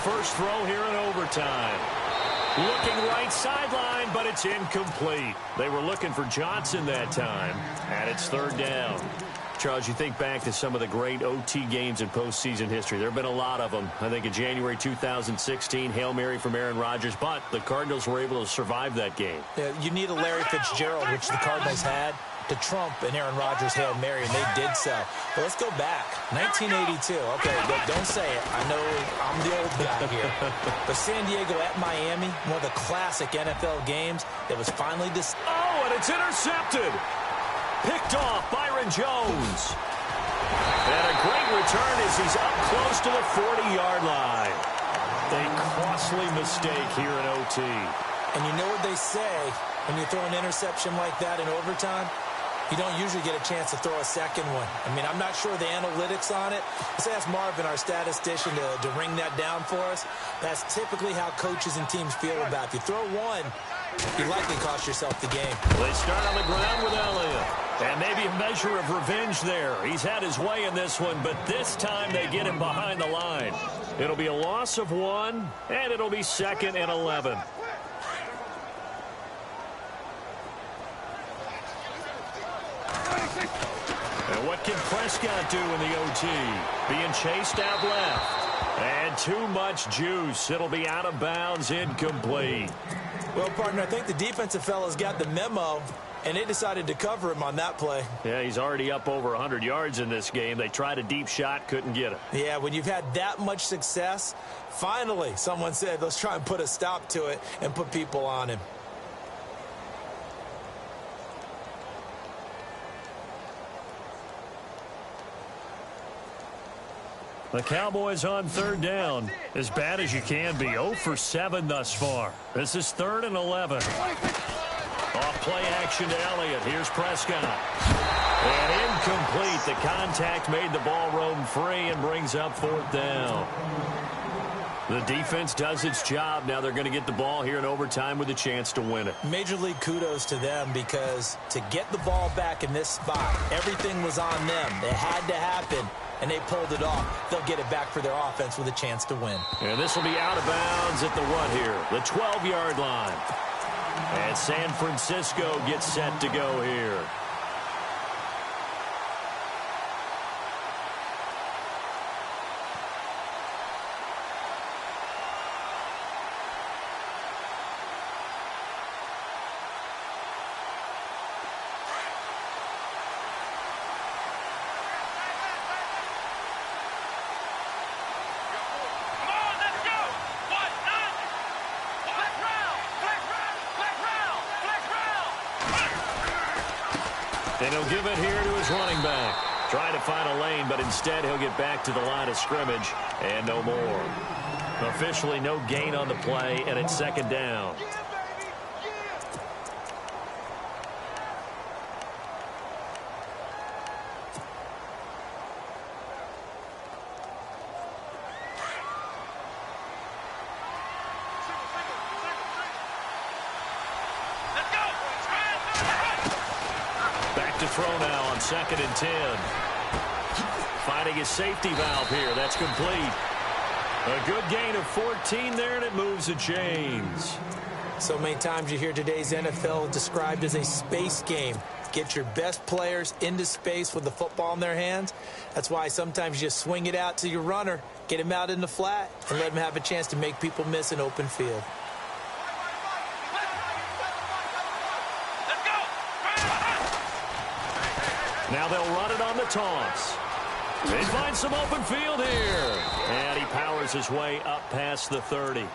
[SPEAKER 3] First throw here in overtime. Looking right sideline, but it's incomplete. They were looking for Johnson that time, and it's 3rd down. Charles, you think back to some of the great OT games in postseason history. There have been a lot of them. I think in January 2016, Hail Mary from Aaron Rodgers, but the Cardinals were able to survive that game.
[SPEAKER 4] Yeah, you need a Larry Fitzgerald, which the Cardinals had. to trump an Aaron Rodgers Hail Mary, and they did so. But let's go back. 1982. Okay, don't say it. I know I'm the old guy here. But San Diego at Miami, one of the classic NFL games that was finally
[SPEAKER 3] Oh, and it's intercepted. Picked off Byron Jones. And a great return as he's up close to the 40-yard line. A costly mistake here in OT.
[SPEAKER 4] And you know what they say when you throw an interception like that in overtime? You don't usually get a chance to throw a second one. I mean, I'm not sure the analytics on it. Let's ask Marvin, our statistician, to ring that down for us. That's typically how coaches and teams feel about it. If you throw one, you likely cost yourself the game.
[SPEAKER 3] They start on the ground with Elliott. And maybe a measure of revenge there. He's had his way in this one, but this time they get him behind the line. It'll be a loss of 1, and it'll be 2nd and 11. And what can Prescott do in the OT? Being chased out left. And too much juice. It'll be out of bounds, incomplete.
[SPEAKER 4] Well, partner, I think the defensive fellas got the memo, and they decided to cover him on that play.
[SPEAKER 3] Yeah, he's already up over 100 yards in this game. They tried a deep shot, couldn't get it.
[SPEAKER 4] Yeah, when you've had that much success, finally someone said, let's try and put a stop to it and put people on him.
[SPEAKER 3] The Cowboys on 3rd down. As bad as you can be. 0 for 7 thus far. This is 3rd and 11. Off play action to Elliott. Here's Prescott. And incomplete. The contact made the ball roam free and brings up 4th down. The defense does its job. Now they're going to get the ball here in overtime with a chance to win it.
[SPEAKER 4] Major league kudos to them, because to get the ball back in this spot, everything was on them. It had to happen, and they pulled it off. They'll get it back for their offense with a chance to win.
[SPEAKER 3] And this will be out of bounds at the what here? The 12-yard line. And San Francisco gets set to go here. And he'll give it here to his running back. Trying to find a lane, but instead he'll get back to the line of scrimmage and no more. Officially no gain on the play, and it's 2nd down. Throw now on 2nd and 10. Finding his safety valve here. That's complete. A good gain of 14 there, and it moves the chains.
[SPEAKER 4] So many times you hear today's NFL described as a space game. Get your best players into space with the football in their hands. That's why sometimes you just swing it out to your runner, get him out in the flat, and let him have a chance to make people miss an open field.
[SPEAKER 3] Now they'll run it on the toss. They find some open field here. And he powers his way up past the 30.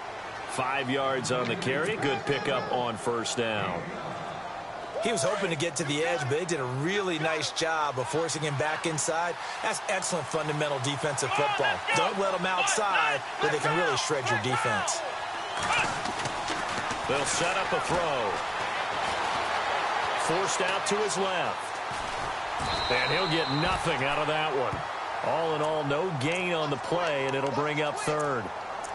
[SPEAKER 3] 5 yards on the carry. Good pickup on 1st down.
[SPEAKER 4] He was hoping to get to the edge, but they did a really nice job of forcing him back inside. That's excellent fundamental defensive football. Don't let them outside where they can really shred your defense.
[SPEAKER 3] They'll set up a throw. Forced out to his left. And he'll get nothing out of that one. All in all, no gain on the play, and it'll bring up 3rd.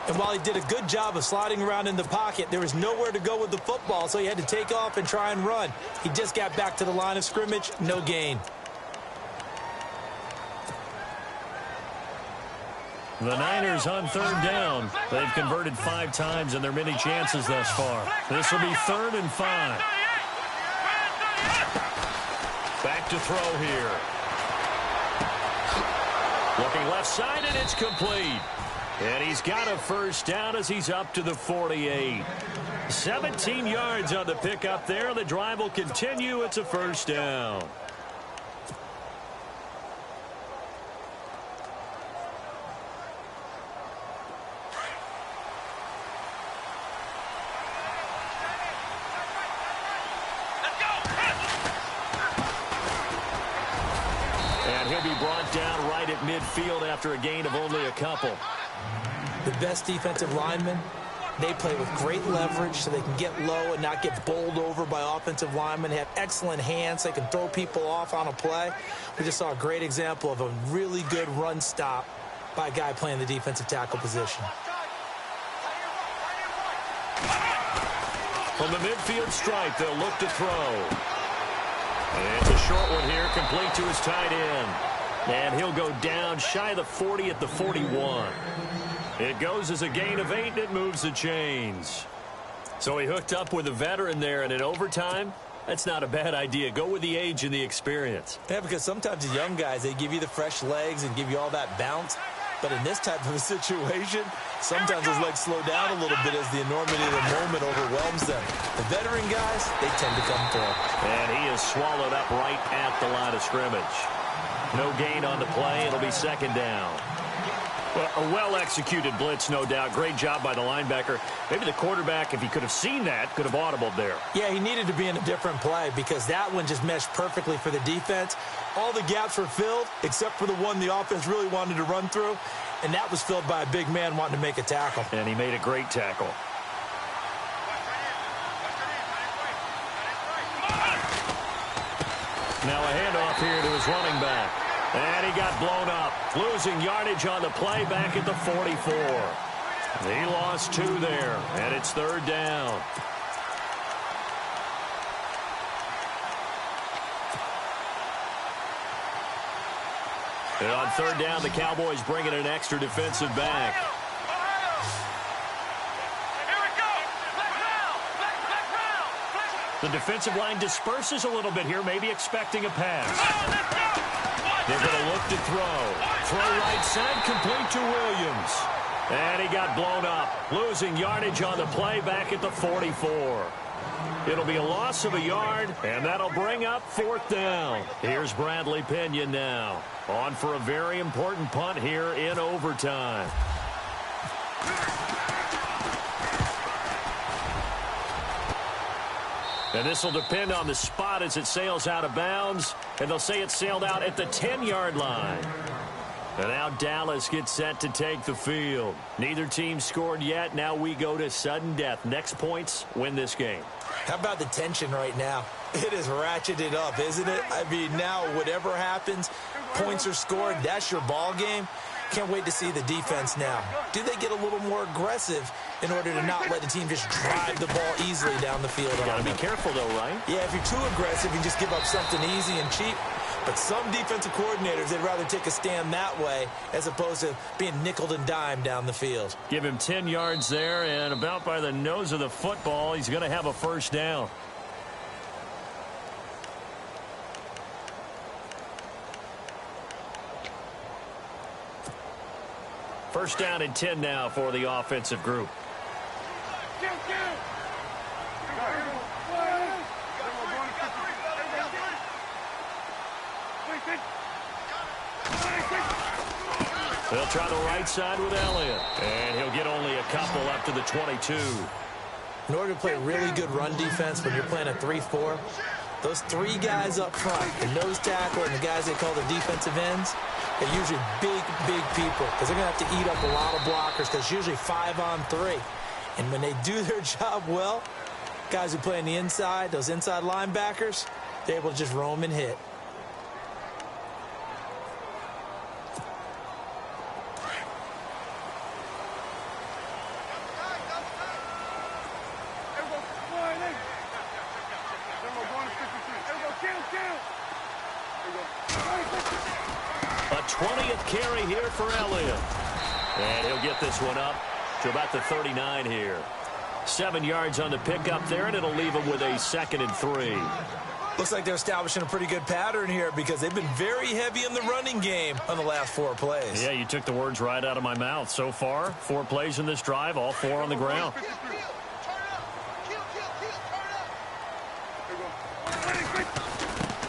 [SPEAKER 4] And while he did a good job of sliding around in the pocket, there was nowhere to go with the football, so he had to take off and try and run. He just got back to the line of scrimmage, no gain.
[SPEAKER 3] The Niners on 3rd down. They've converted 5 times in their many chances thus far. This will be 3rd and 5. Back to throw here. Looking left side, and it's complete. And he's got a first down as he's up to the 48. 17 yards on the pickup there. The drive will continue. It's a first down. And he'll be brought down right at midfield after a gain of only a couple.
[SPEAKER 4] The best defensive linemen, they play with great leverage so they can get low and not get bowled over by offensive linemen. They have excellent hands. They can throw people off on a play. We just saw a great example of a really good run stop by a guy playing the defensive tackle position.
[SPEAKER 3] From the midfield stripe, they'll look to throw. And it's a short one here, complete to his tight end. And he'll go down shy of the 40 at the 41. It goes as a gain of 8, and it moves the chains. So he hooked up with a veteran there, and in overtime, that's not a bad idea. Go with the age and the experience.
[SPEAKER 4] Yeah, because sometimes the young guys, they give you the fresh legs and give you all that bounce. But in this type of a situation, sometimes those legs slow down a little bit as the enormity of the moment overwhelms them. The veteran guys, they tend to come through.
[SPEAKER 3] And he is swallowed up right at the line of scrimmage. No gain on the play. It'll be second down. Well, a well-executed blitz, no doubt. Great job by the linebacker. Maybe the quarterback, if he could have seen that, could have audibled there.
[SPEAKER 4] Yeah, he needed to be in a different play because that one just meshed perfectly for the defense. All the gaps were filled except for the one the offense really wanted to run through, and that was filled by a big man wanting to make a tackle.
[SPEAKER 3] And he made a great tackle. Now a handoff here to his running back. And he got blown up, losing yardage on the play back at the 44. He lost 2 there, and it's third down. And on third down, the Cowboys bring in an extra defensive back. The defensive line disperses a little bit here, maybe expecting a pass. They're going to look to throw. Throw right side, complete to Williams. And he got blown up, losing yardage on the play back at the 44. It'll be a loss of a yard, and that'll bring up fourth down. Here's Bradley Pinion now, on for a very important punt here in overtime. And this will depend on the spot as it sails out of bounds. And they'll say it sailed out at the 10-yard line. And now Dallas gets set to take the field. Neither team scored yet. Now we go to sudden death. Next points win this game.
[SPEAKER 4] How about the tension right now? It is ratcheted up, isn't it? I mean, now whatever happens, points are scored. That's your ball game. Can't wait to see the defense now. Do they get a little more aggressive in order to not let the team just drive the ball easily down the field?
[SPEAKER 3] Got to be careful, though, right?
[SPEAKER 4] Yeah, if you're too aggressive, you just give up something easy and cheap. But some defensive coordinators, they'd rather take a stand that way as opposed to being nickeled and dimed down the field.
[SPEAKER 3] Give him 10 yards there, and about by the nose of the football, he's going to have a first down. First down and 10 now for the offensive group. They'll try the right side with Elliott. And he'll get only a couple up to the 22.
[SPEAKER 4] In order to play really good run defense when you're playing a 3-4, those 3 guys up front, the nose tackle and the guys they call the defensive ends, they're usually big people because they're going to have to eat up a lot of blockers because it's usually 5-on-3. And when they do their job well, guys who play on the inside, those inside linebackers, they're able to just roam and hit.
[SPEAKER 3] A 20th carry here for Elliott. And he'll get this one up to about the 39 here. 7 yards on the pickup there, and it'll leave him with a 2nd and 3.
[SPEAKER 4] Looks like they're establishing a pretty good pattern here because they've been very heavy in the running game on the last 4 plays.
[SPEAKER 5] Yeah, you took the words right out of my mouth. So far, 4 plays in this drive, all 4 on the ground.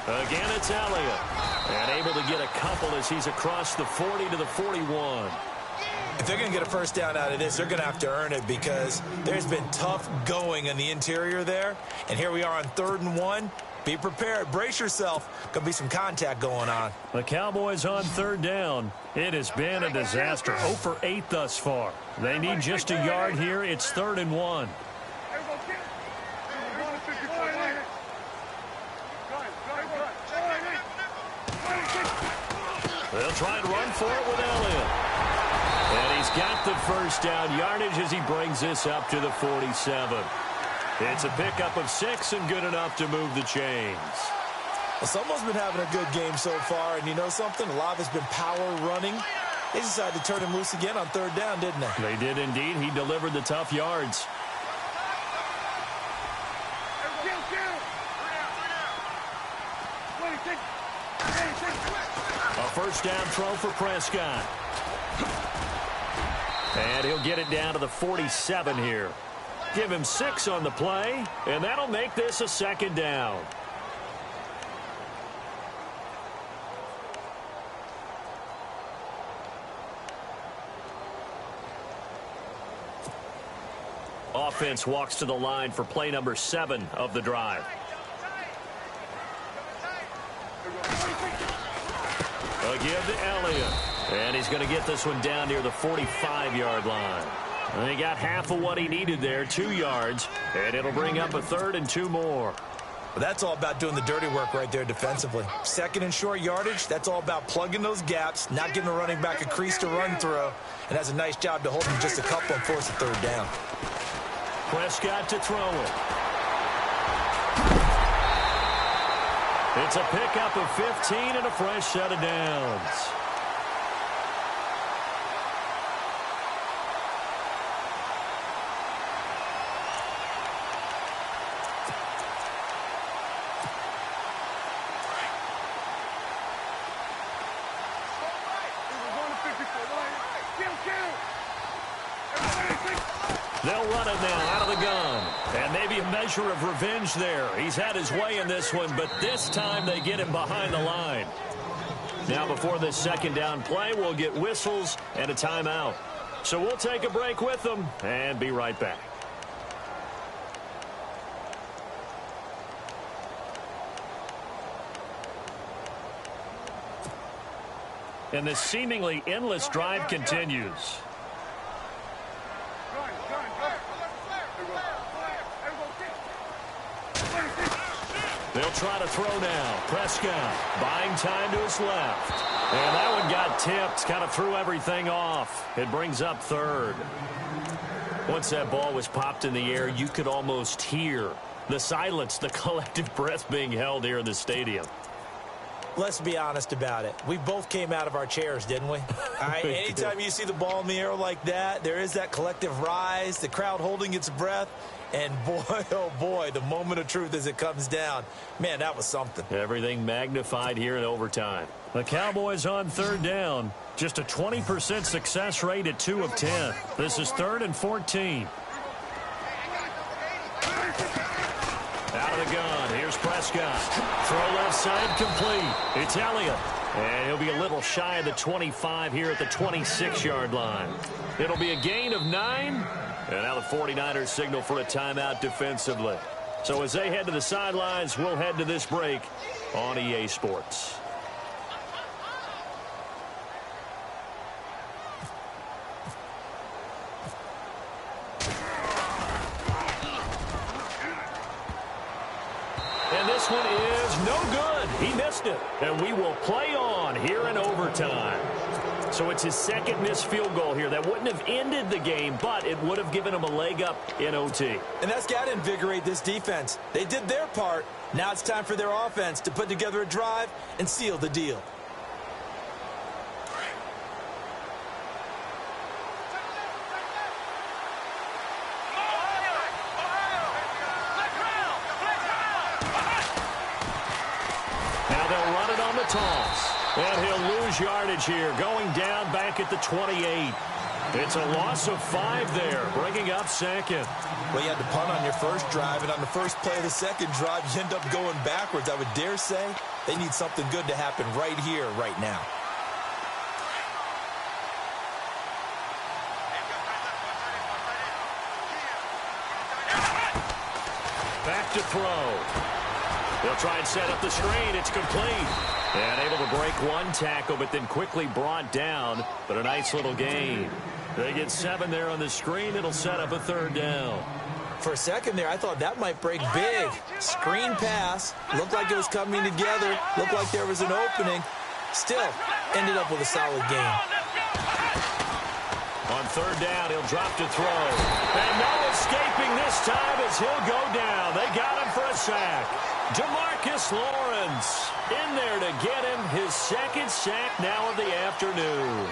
[SPEAKER 5] Again, it's Elliott. And able to get a couple as he's across the 40 to the 41.
[SPEAKER 4] If they're going to get a first down out of this, they're going to have to earn it because there's been tough going in the interior there. And here we are on 3rd and 1. Be prepared. Brace yourself. Going to be some contact going on.
[SPEAKER 5] The Cowboys on 3rd down. It has been a disaster. 0 for 8 thus far. They need just a yard here. It's 3rd and 1. They'll try and run for it with Elliott. And he's got the first down yardage as he brings this up to the 47. It's a pickup of 6 and good enough to move the chains.
[SPEAKER 4] Well, someone's been having a good game so far, and you know something? A lot of it's been power running. They decided to turn him loose again on 3rd down, didn't they?
[SPEAKER 5] They did indeed. He delivered the tough yards. A first down throw for Prescott. And he'll get it down to the 47 here. Give him 6 on the play, and that'll make this a 2nd down. Offense walks to the line for play number 7 of the drive. Again to Elliott. And he's going to get this one down near the 45-yard line. And he got half of what he needed there, 2 yards. And it'll bring up a 3rd and 2 more.
[SPEAKER 4] Well, that's all about doing the dirty work right there defensively. 2nd and short yardage, that's all about plugging those gaps, not giving the running back a crease to run through. And that's a nice job to hold him just a couple and force a 3rd down.
[SPEAKER 5] Prescott to throw it. It's a pickup of 15 and a fresh set of downs. They'll run it now out of the gun. And maybe a measure of revenge there. He's had his way in this one, but this time they get him behind the line. Now before this 2nd down play, we'll get whistles and a timeout. So we'll take a break with them and be right back. And this seemingly endless drive continues. They'll try to throw now. Prescott buying time to his left. And that one got tipped, kind of threw everything off. It brings up 3rd. Once that ball was popped in the air, you could almost hear the silence, the collective breath being held here in the stadium.
[SPEAKER 4] Let's be honest about it. We both came out of our chairs, didn't we? All right, anytime you see the ball in the air like that, there is that collective rise, the crowd holding its breath. And boy, oh boy, the moment of truth as it comes down. Man, that was something.
[SPEAKER 5] Everything magnified here in overtime. The Cowboys on 3rd down. Just a 20% success rate at 2 of 10. This is 3rd and 14. Out of the gun. Here's Prescott. Throw left side complete. It's Elliott. And he'll be a little shy of the 25 here at the 26-yard line. It'll be a gain of 9. And now the 49ers signal for a timeout defensively. So as they head to the sidelines, we'll head to this break on EA Sports. And this one is no good. He missed it. And we will play on here in overtime. So it's his 2nd missed field goal here. That wouldn't have ended the game, but it would have given him a leg up in OT.
[SPEAKER 4] And that's got to invigorate this defense. They did their part. Now it's time for their offense to put together a drive and seal the deal.
[SPEAKER 3] on the toss. And he'll lose yardage here, going down back at the 28. It's a loss of 5 there, bringing up second.
[SPEAKER 6] Well, you had to punt on your first drive, and on the first play of the second drive, you end up going backwards. I would dare say they need something good to happen right here, right now.
[SPEAKER 3] Back to throw. They'll try and set up the screen. It's complete. And able to break one tackle, but then quickly brought down. But a nice little gain. They get 7 there on the screen. It'll set up a 3rd down.
[SPEAKER 4] For a second there, I thought that might break big. Screen pass. Looked like it was coming together. Looked like there was an opening. Still, ended up with a solid gain.
[SPEAKER 3] On 3rd down, he'll drop to throw. And no escaping this time as he'll go down. They got him for a sack. DeMarcus Lawrence in there to get him his 2nd sack now of the afternoon.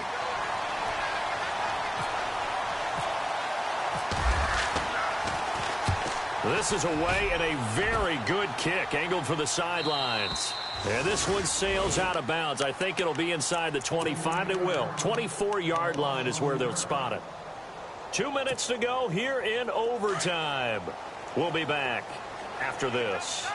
[SPEAKER 3] This is away and a very good kick angled for the sidelines. And this one sails out of bounds. I think it'll be inside the 25. It will. 24-yard line is where they'll spot it. 2 minutes to go here in overtime. We'll be back after this.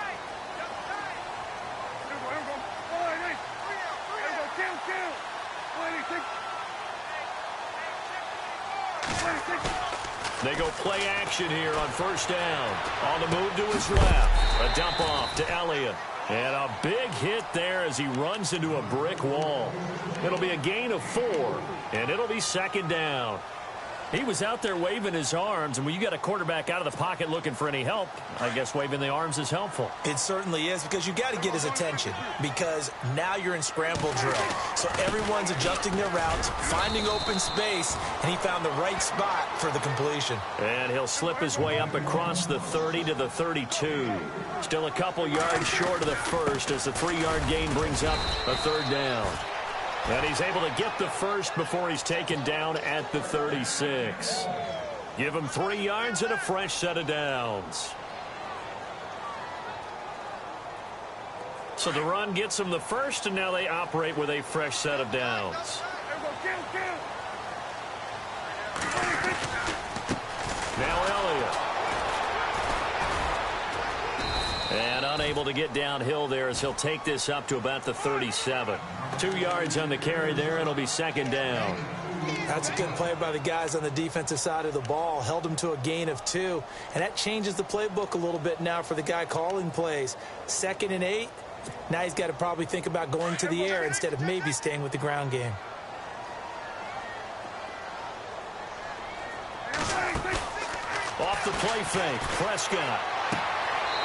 [SPEAKER 3] They go play action here on 1st down. On the move to his left. A dump off to Elliott. And a big hit there as he runs into a brick wall. It'll be a gain of 4, and it'll be 2nd down. He was out there waving his arms, and when you got a quarterback out of the pocket looking for any help, I guess waving the arms is helpful.
[SPEAKER 4] It certainly is, because you got to get his attention, because now you're in scramble drill. So everyone's adjusting their routes, finding open space, and he found the right spot for the completion.
[SPEAKER 3] And he'll slip his way up across the 30 to the 32. Still a couple yards short of the first as the 3-yard gain brings up a 3rd down. And he's able to get the first before he's taken down at the 36. Give him 3 yards and a fresh set of downs. So the run gets them the first, and now they operate with a fresh set of downs. Now Elliott. And unable to get downhill there as he'll take this up to about the 37. 2 yards on the carry there. It'll be 2nd down.
[SPEAKER 4] That's a good play by the guys on the defensive side of the ball. Held him to a gain of 2. And that changes the playbook a little bit now for the guy calling plays. 2nd and 8. Now he's got to probably think about going to the air instead of maybe staying with the ground game.
[SPEAKER 3] Off the play fake, Prescott.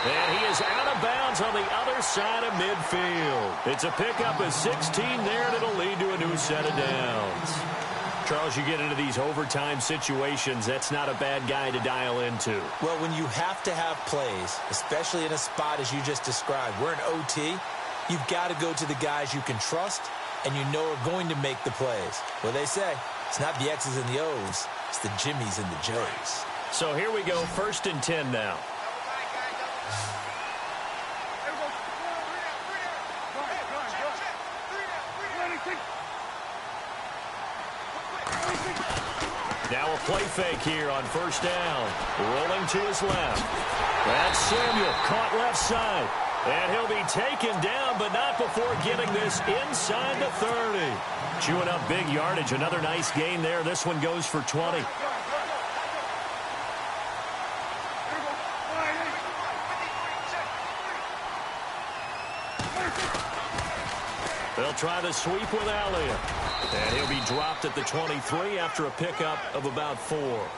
[SPEAKER 3] And he is out of bounds on the other side of midfield. It's a pickup of 16 there, and it'll lead to a new set of downs. Charles, you get into these overtime situations, that's not a bad guy to dial into.
[SPEAKER 4] Well, when you have to have plays, especially in a spot as you just described, we're in OT, you've got to go to the guys you can trust and you know are going to make the plays. Well, they say, it's not the X's and the O's, it's the Jimmies and the Joes.
[SPEAKER 3] So here we go, 1st and 10 now. Now a play fake here on 1st down. Rolling to his left. That's Samuel, caught left side. And he'll be taken down, but not before getting this inside the 30. Chewing up big yardage. Another nice gain there. This one goes for 20. They'll try the sweep with Elliott. And he'll be dropped at the 23 after a pickup of about 4.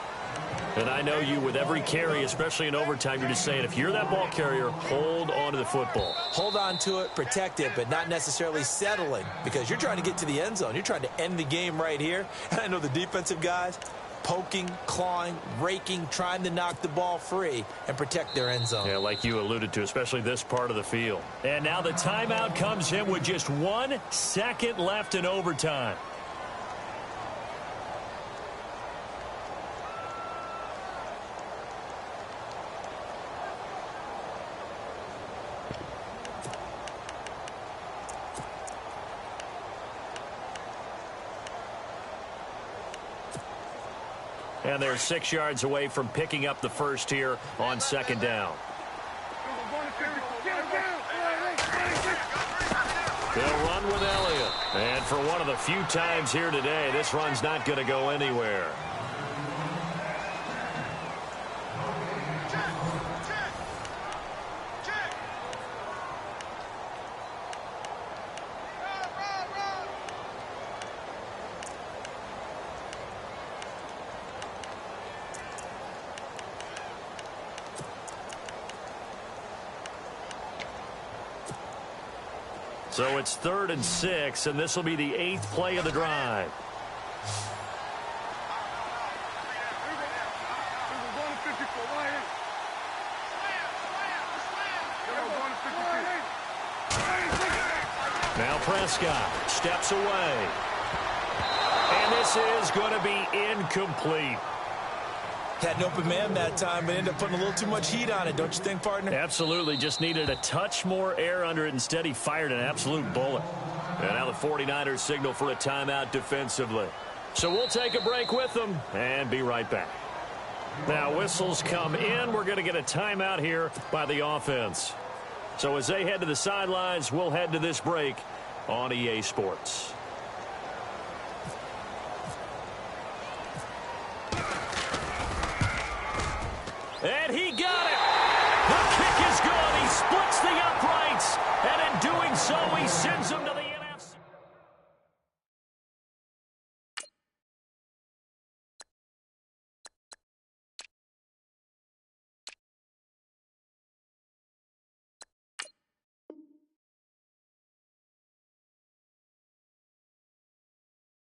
[SPEAKER 3] And I know you, with every carry, especially in overtime, you're just saying, if you're that ball carrier, hold on to the football.
[SPEAKER 4] Hold on to it, protect it, but not necessarily settling, because you're trying to get to the end zone. You're trying to end the game right here. And I know the defensive guys, poking, clawing, raking, trying to knock the ball free and protect their end zone.
[SPEAKER 3] Yeah, like you alluded to, especially this part of the field. And now the timeout comes in with just 1 second left in overtime. And they're 6 yards away from picking up the first here on second down. They'll run with Elliott. And for one of the few times here today, this run's not going to go anywhere. So it's 3rd and 6, and this will be the 8th play of the drive. Now Prescott steps away. And this is going to be incomplete.
[SPEAKER 6] Had an open man that time, but ended up putting a little too much heat on it, don't you think, partner?
[SPEAKER 3] Absolutely. Just needed a touch more air under it. Instead, he fired an absolute bullet. And now the 49ers signal for a timeout defensively. So we'll take a break with them and be right back. Now, whistles come in. We're going to get a timeout here by the offense. So as they head to the sidelines, we'll head to this break on EA Sports. And he got it. The kick is good. He splits the uprights. And in doing so, he sends them to the